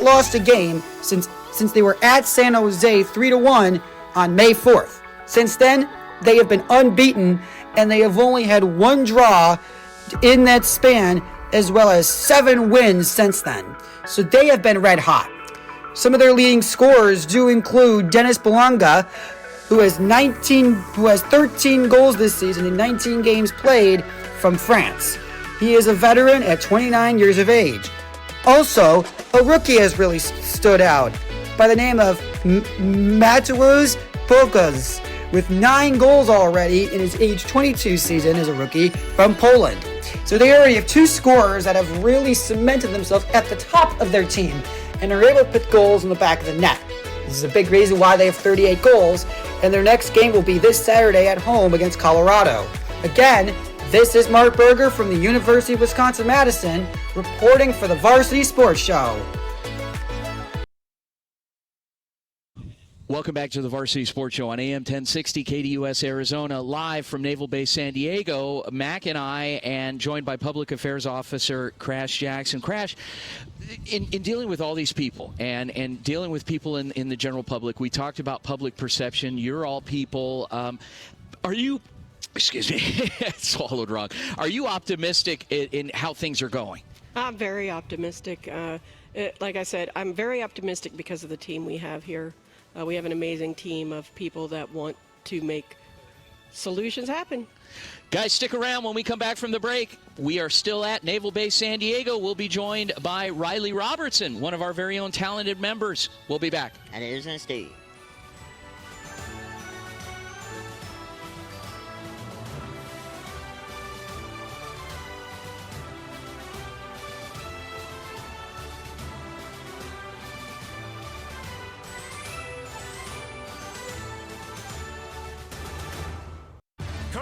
lost a game since they were at San Jose 3-1 on May 4th. Since then, they have been unbeaten, and they have only had 1 draw in that span, as well as 7 wins since then. So they have been red hot. Some of their leading scorers do include Dennis Belanga, who has 13 goals this season in 19 games played from France. He is a veteran at 29 years of age. Also, a rookie has really stood out by the name of Mateusz Bokas, with 9 goals already in his age 22 season as a rookie from Poland. So they already have 2 scorers that have really cemented themselves at the top of their team and are able to put goals in the back of the net. This is a big reason why they have 38 goals, and their next game will be this Saturday at home against Colorado. Again, this is Mark Buerger from the University of Wisconsin-Madison reporting for the Varsity Sports Show. Welcome back to the Varsity Sports Show on AM1060 KDUS Arizona, live from Naval Base San Diego. Mac and I, and joined by Public Affairs Officer Krash Jackson. Krash, in dealing with all these people and dealing with people in the general public, we talked about public perception. You're all people. Are you, excuse me, swallowed wrong. Are you optimistic in how things are going? I'm very optimistic. Like I said, I'm very optimistic because of the team we have here. We have an amazing team of people that want to make solutions happen. Guys, stick around. When we come back from the break, we are still at Naval Base San Diego. We'll be joined by Reilly Robertson, one of our very own talented members. We'll be back. At Arizona State.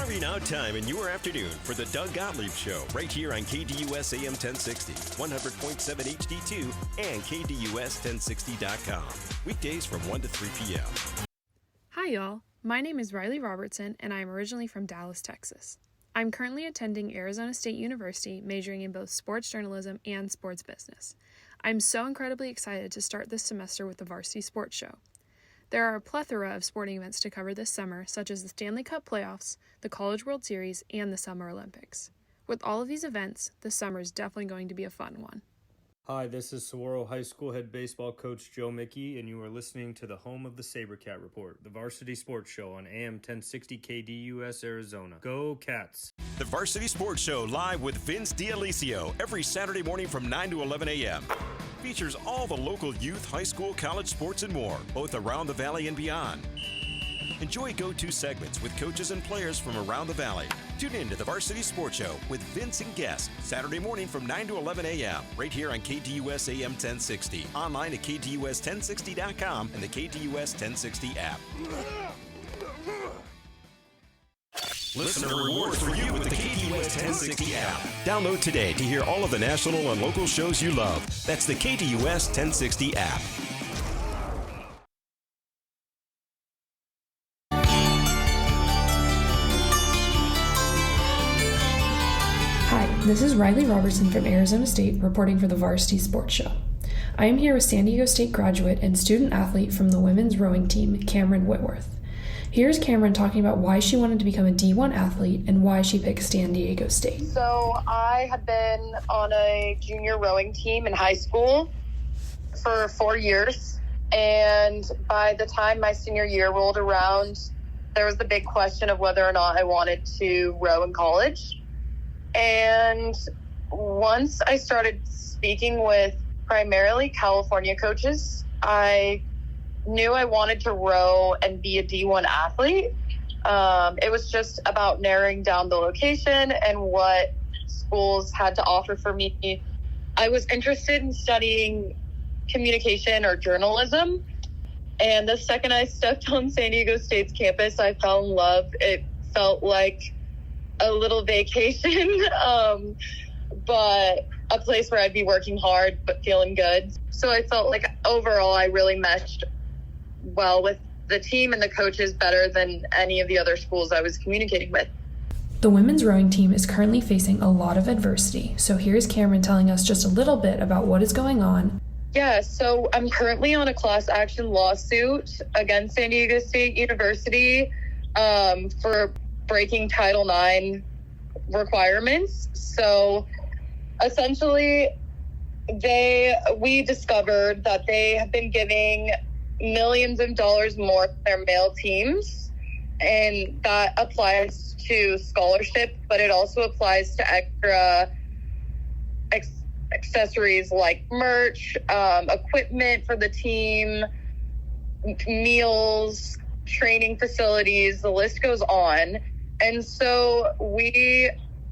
Carving out time in your afternoon for the Doug Gottlieb Show right here on KDUS AM1060, 100.7 HD2, and KDUS1060.com. Weekdays from 1 to 3 p.m. Hi, y'all. My name is Reilly Robertson, and I am originally from Dallas, Texas. I'm currently attending Arizona State University, majoring in both sports journalism and sports business. I'm so incredibly excited to start this semester with the Varsity Sports Show. There are a plethora of sporting events to cover this summer, such as the Stanley Cup playoffs, the College World Series, and the Summer Olympics. With all of these events, this summer is definitely going to be a fun one. Hi, this is Saguaro High School head baseball coach Joe Mickey, and you are listening to the home of the SaberCat Report, the Varsity Sports Show on AM 1060 KDUS Arizona. Go Cats! The Varsity Sports Show live with Vince D'Alicio every Saturday morning from 9 to 11 a.m. Features all the local youth, high school, college sports, and more, both around the Valley and beyond. Enjoy go-to segments with coaches and players from around the Valley. Tune in to the Varsity Sports Show with Vince and guests, Saturday morning from 9 to 11 a.m. right here on KDUS AM 1060, online at KDUS1060.com and the KDUS 1060 app. Listener rewards for you with the KDUS 1060 app. Download today to hear all of the national and local shows you love. That's the KDUS 1060 app. Hi, this is Reilly Robertson from Arizona State reporting for the Varsity Sports Show. I am here with San Diego State graduate and student athlete from the women's rowing team, Kamrin Whitworth. Here's Kamrin talking about why she wanted to become a D1 athlete and why she picked San Diego State. So I had been on a junior rowing team in high school for 4 years, and by the time my senior year rolled around, there was the big question of whether or not I wanted to row in college. And once I started speaking with primarily California coaches, I knew I wanted to row and be a D1 athlete. It was just about narrowing down the location and what schools had to offer for me. I was interested in studying communication or journalism. And the second I stepped on San Diego State's campus, I fell in love. It felt like a little vacation, but a place where I'd be working hard but feeling good. So I felt like overall I really meshed well with the team and the coaches better than any of the other schools I was communicating with. The women's rowing team is currently facing a lot of adversity, so here's Kamrin telling us just a little bit about what is going on. Yeah, so I'm currently on a class action lawsuit against San Diego State University for breaking Title IX requirements. So essentially, we discovered that they have been giving millions of dollars more to their male teams, and that applies to scholarship, but it also applies to extra accessories like merch, equipment for the team, meals, training facilities, the list goes on. And so we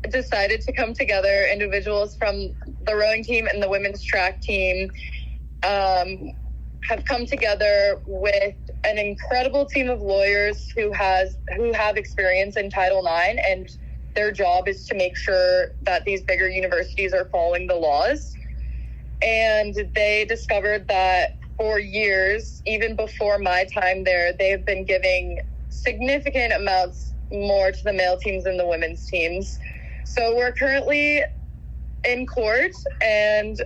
decided to come together, individuals from the rowing team and the women's track team have come together with an incredible team of lawyers who have experience in Title IX, and their job is to make sure that these bigger universities are following the laws. And they discovered that for years, even before my time there, they have been giving significant amounts more to the male teams than the women's teams. So we're currently in court and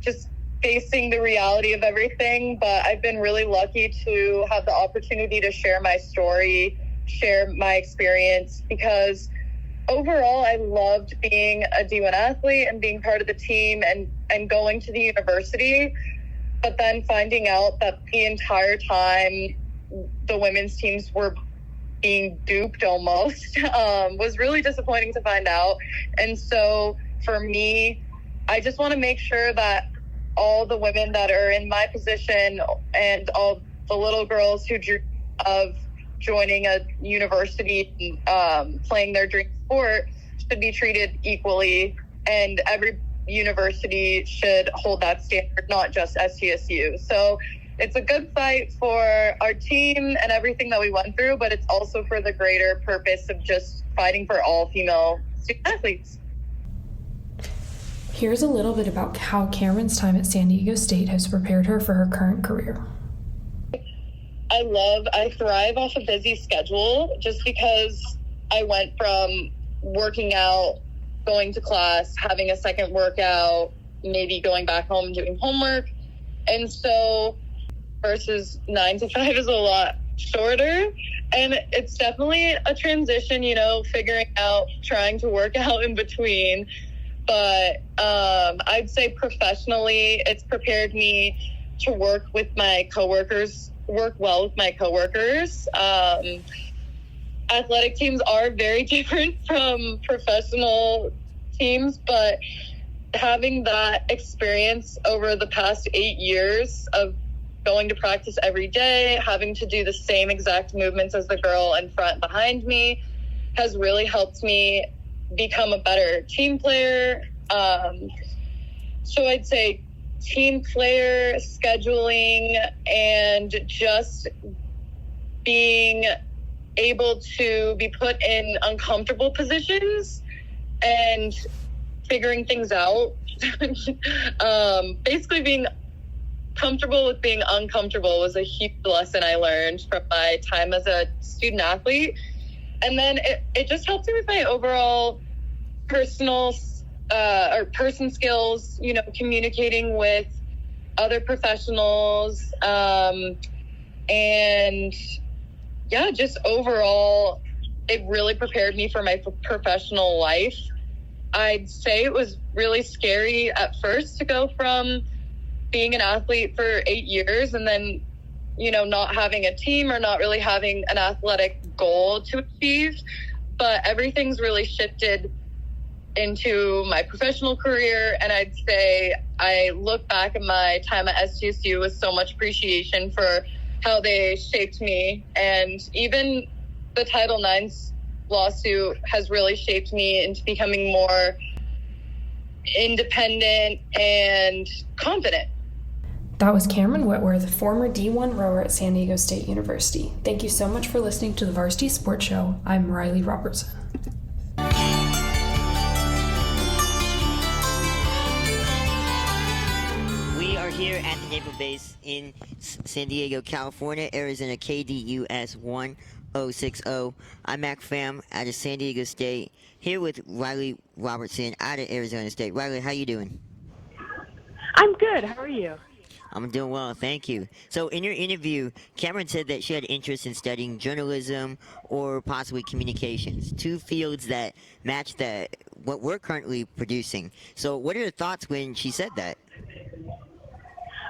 just facing the reality of everything. But I've been really lucky to have the opportunity to share my story, share my experience, because overall I loved being a D1 athlete and being part of the team and going to the university. But then finding out that the entire time the women's teams were being duped almost was really disappointing to find out. And so for me, I just want to make sure that all the women that are in my position and all the little girls who dream of joining a university, playing their dream sport, should be treated equally, and every university should hold that standard, not just SDSU. So it's a good fight for our team and everything that we went through, but it's also for the greater purpose of just fighting for all female student athletes. Here's a little bit about how Kamrin's time at San Diego State has prepared her for her current career. I thrive off a busy schedule just because I went from working out, going to class, having a second workout, maybe going back home doing homework. And so versus 9 to 5 is a lot shorter. And it's definitely a transition, figuring out, trying to work out in between. But I'd say professionally, it's prepared me to work well with my coworkers. Athletic teams are very different from professional teams, but having that experience over the past 8 years of going to practice every day, having to do the same exact movements as the girl in front behind me has really helped me become a better team player. So I'd say team player, scheduling, and just being able to be put in uncomfortable positions and figuring things out. Basically being comfortable with being uncomfortable was a huge lesson I learned from my time as a student athlete. And then it just helped me with my overall person skills, communicating with other professionals, and yeah, just overall, it really prepared me for my professional life. I'd say it was really scary at first to go from being an athlete for 8 years and then, not having a team or not really having an athletic goal to achieve. But everything's really shifted into my professional career. And I'd say I look back at my time at SDSU with so much appreciation for how they shaped me. And even the Title IX lawsuit has really shaped me into becoming more independent and confident. That was Kamrin Whitworth, former D1 rower at San Diego State University. Thank you so much for listening to the Varsity Sports Show. I'm Reilly Robertson. We are here at the Naval Base in San Diego, California, Arizona, KDUS 1060. I'm Pham out of San Diego State, here with Reilly Robertson out of Arizona State. Reilly, how you doing? I'm good. How are you? I'm doing well, thank you. So in your interview, Kamrin said that she had interest in studying journalism or possibly communications, two fields that match what we're currently producing. So what are your thoughts when she said that?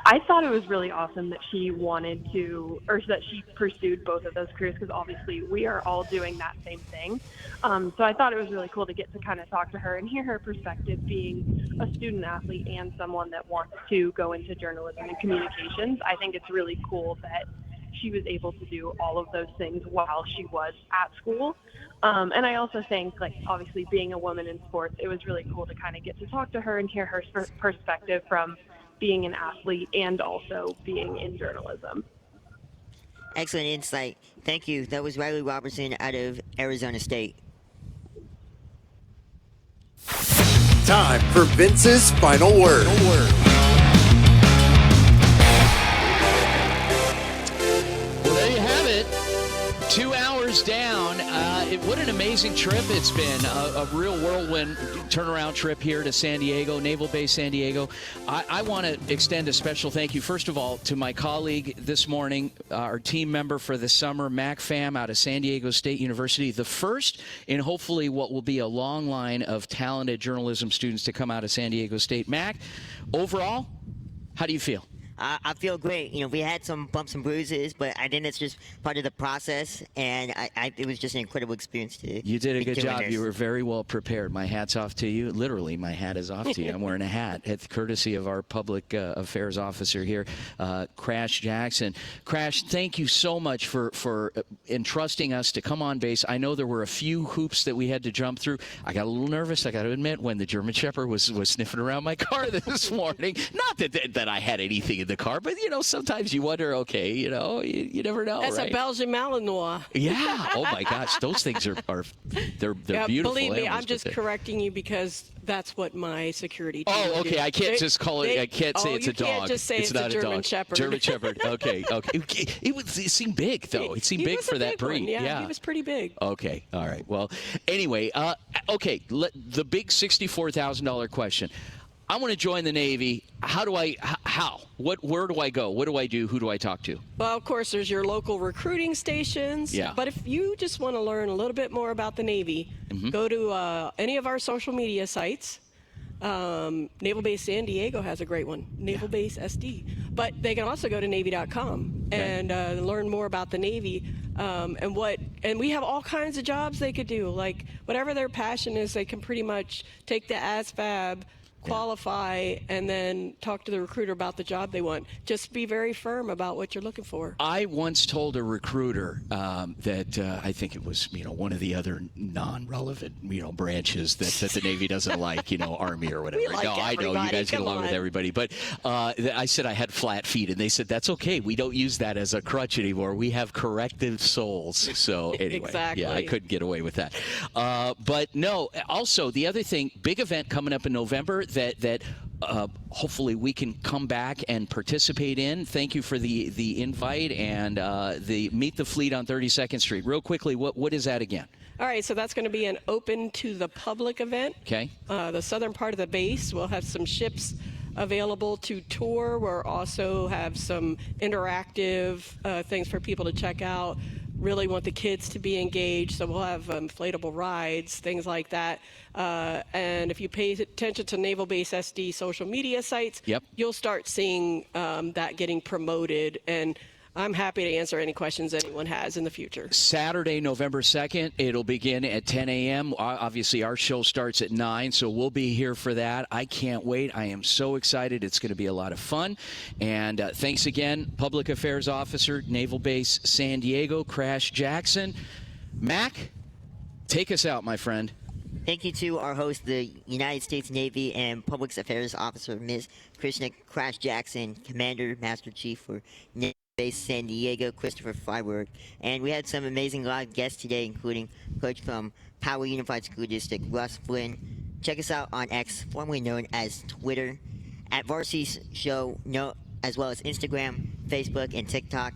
I thought it was really awesome that she wanted to, or that she pursued both of those careers, because obviously we are all doing that same thing. So I thought it was really cool to get to kind of talk to her and hear her perspective, being a student athlete and someone that wants to go into journalism and communications. I think it's really cool that she was able to do all of those things while she was at school. And I also think, obviously being a woman in sports, it was really cool to kind of get to talk to her and hear her perspective from being an athlete and also being in journalism. Excellent insight. Thank you. That was Reilly Robertson out of Arizona State. Time for Vince's final word. Well, there you have it. 2 hours down. What an amazing trip it's been. A real whirlwind turnaround trip here to San Diego, Naval Base San Diego. I want to extend a special thank you, first of all, to my colleague this morning, our team member for the summer, Pham out of San Diego State University, the first in hopefully what will be a long line of talented journalism students to come out of San Diego State. Mac, overall, how do you feel? I feel great. We had some bumps and bruises, but I think that's just part of the process, and it was just an incredible experience to You did a good job. This. You were very well prepared. My hat's off to you. Literally, my hat is off to you. I'm wearing a hat. It's courtesy of our public affairs officer here, Krash Jackson. Krash, thank you so much for entrusting us to come on base. I know there were a few hoops that we had to jump through. I got a little nervous, I got to admit, when the German Shepherd was sniffing around my car this morning. Not that I had anything in the car, but sometimes you wonder. Okay, you never know. That's right? a Belgian Malinois. Yeah. Oh my gosh, those things are they're beautiful. Believe me, animals, I'm just correcting you because that's what my security team Oh, okay. do. I can't just call it. I can't say it's a dog. You can't just say it's not a German dog. Shepherd. German Shepherd. Okay. It seemed big though. It seemed big for that breed. Yeah, he was pretty big. Okay. All right. Well, anyway. Okay. The big $64,000 question. I want to join the Navy. How? Where do I go? What do I do? Who do I talk to? Well, of course, there's your local recruiting stations. Yeah. But if you just want to learn a little bit more about the Navy, go to any of our social media sites. Naval Base San Diego has a great one, Naval Base SD. But they can also go to Navy.com and learn more about the Navy and we have all kinds of jobs they could do. Like whatever their passion is, they can pretty much take the ASVAB, qualify, and then talk to the recruiter about the job they want. Just be very firm about what you're looking for. I once told a recruiter that I think it was one of the other non-relevant branches that the Navy doesn't like, Army or whatever. We like I know you guys get along with everybody, but I said I had flat feet, and they said that's okay. We don't use that as a crutch anymore. We have corrective soles. So anyway, Exactly. Yeah, I couldn't get away with that. But no, also the other thing, big event coming up in November that hopefully we can come back and participate in. Thank you for the invite and the Meet the Fleet on 32nd Street. Real quickly, what is that again? All right, so that's going to be an open to the public event. Okay. The southern part of the base will have some ships available to tour. We'll also have some interactive things for people to check out. Really want the kids to be engaged, so we'll have inflatable rides, things like that. And if you pay attention to Naval Base SD social media sites, you'll start seeing that getting promoted. And I'm happy to answer any questions anyone has in the future. Saturday, November 2nd, it'll begin at 10 a.m. Obviously, our show starts at 9, so we'll be here for that. I can't wait. I am so excited. It's going to be a lot of fun. And thanks again, Public Affairs Officer, Naval Base San Diego, Krash Jackson. Mac, take us out, my friend. Thank you to our host, the United States Navy and Public Affairs Officer, Ms. Krishna Krash Jackson, Commander, Master Chief for Naval Base San Diego, Kristopher Freyberg. And we had some amazing live guests today, including Coach from Poway Unified School District, Russ, Flynn. Check us out on X, formerly known as Twitter, at Varsity Show, as well as Instagram, Facebook, and TikTok.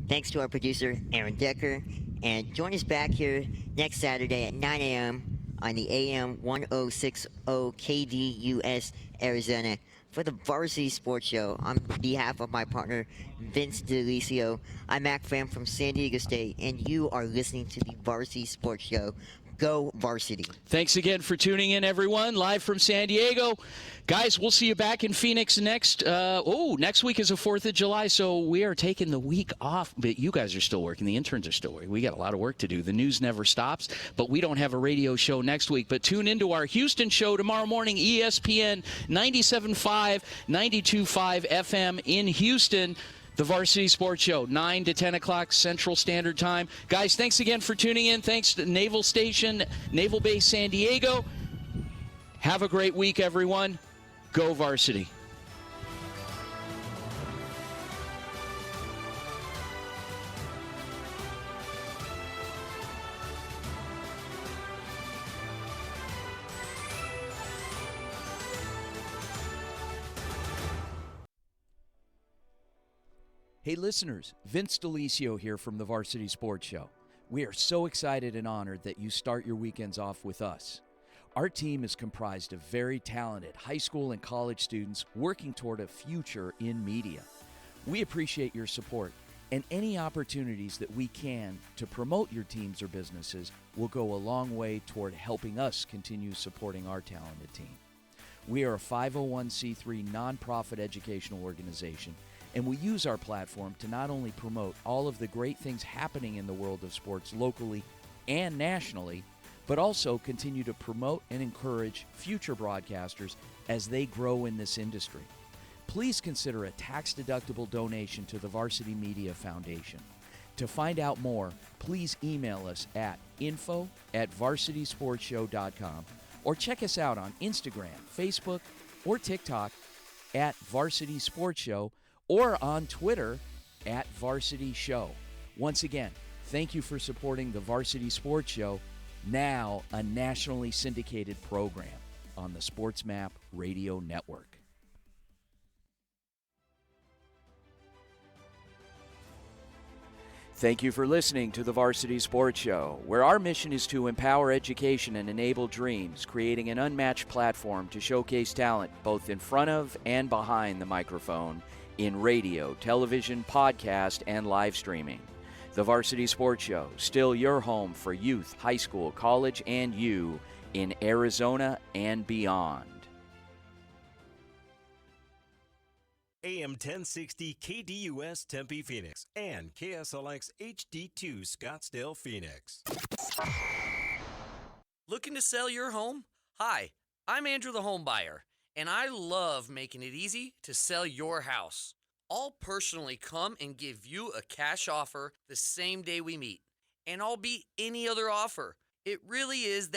Thanks to our producer, Aaron Decker. And join us back here next Saturday at 9 a.m. on the AM1060 KDUS Arizona for the Varsity Sports Show. On behalf of my partner, Vince DeLisio, I'm Pham from San Diego State, and you are listening to the Varsity Sports Show. Go Varsity. Thanks again for tuning in, everyone, live from San Diego. Guys, we'll see you back in Phoenix next. Next week is the 4th of July, so we are taking the week off. But you guys are still working. The interns are still working. We got a lot of work to do. The news never stops, but we don't have a radio show next week. But tune into our Houston show tomorrow morning, ESPN 97.5, 92.5 FM in Houston. The Varsity Sports Show, 9 to 10 o'clock Central Standard Time. Guys, thanks again for tuning in. Thanks to Naval Station, Naval Base San Diego. Have a great week, everyone. Go Varsity. Hey listeners, Vince DeLisio here from the Varsity Sports Show. We are so excited and honored that you start your weekends off with us. Our team is comprised of very talented high school and college students working toward a future in media. We appreciate your support, and any opportunities that we can to promote your teams or businesses will go a long way toward helping us continue supporting our talented team. We are a 501c3 nonprofit educational organization, and we use our platform to not only promote all of the great things happening in the world of sports locally and nationally, but also continue to promote and encourage future broadcasters as they grow in this industry. Please consider a tax-deductible donation to the Varsity Media Foundation. To find out more, please email us at info@varsitysportshow.com or check us out on Instagram, Facebook, or TikTok at Varsity Sports Show, or on Twitter at Varsity Show. Once again, thank you for supporting the Varsity Sports Show, now a nationally syndicated program on the SportsMap Radio Network. Thank you for listening to the Varsity Sports Show, where our mission is to empower education and enable dreams, creating an unmatched platform to showcase talent both in front of and behind the microphone in radio, television, podcast, and live streaming. The Varsity Sports Show, still your home for youth, high school, college, and you in Arizona and beyond. AM 1060 KDUS Tempe Phoenix and KSLX HD2 Scottsdale Phoenix. Looking to sell your home? Hi, I'm Andrew the Home Buyer, and I love making it easy to sell your house. I'll personally come and give you a cash offer the same day we meet, and I'll beat any other offer. It really is that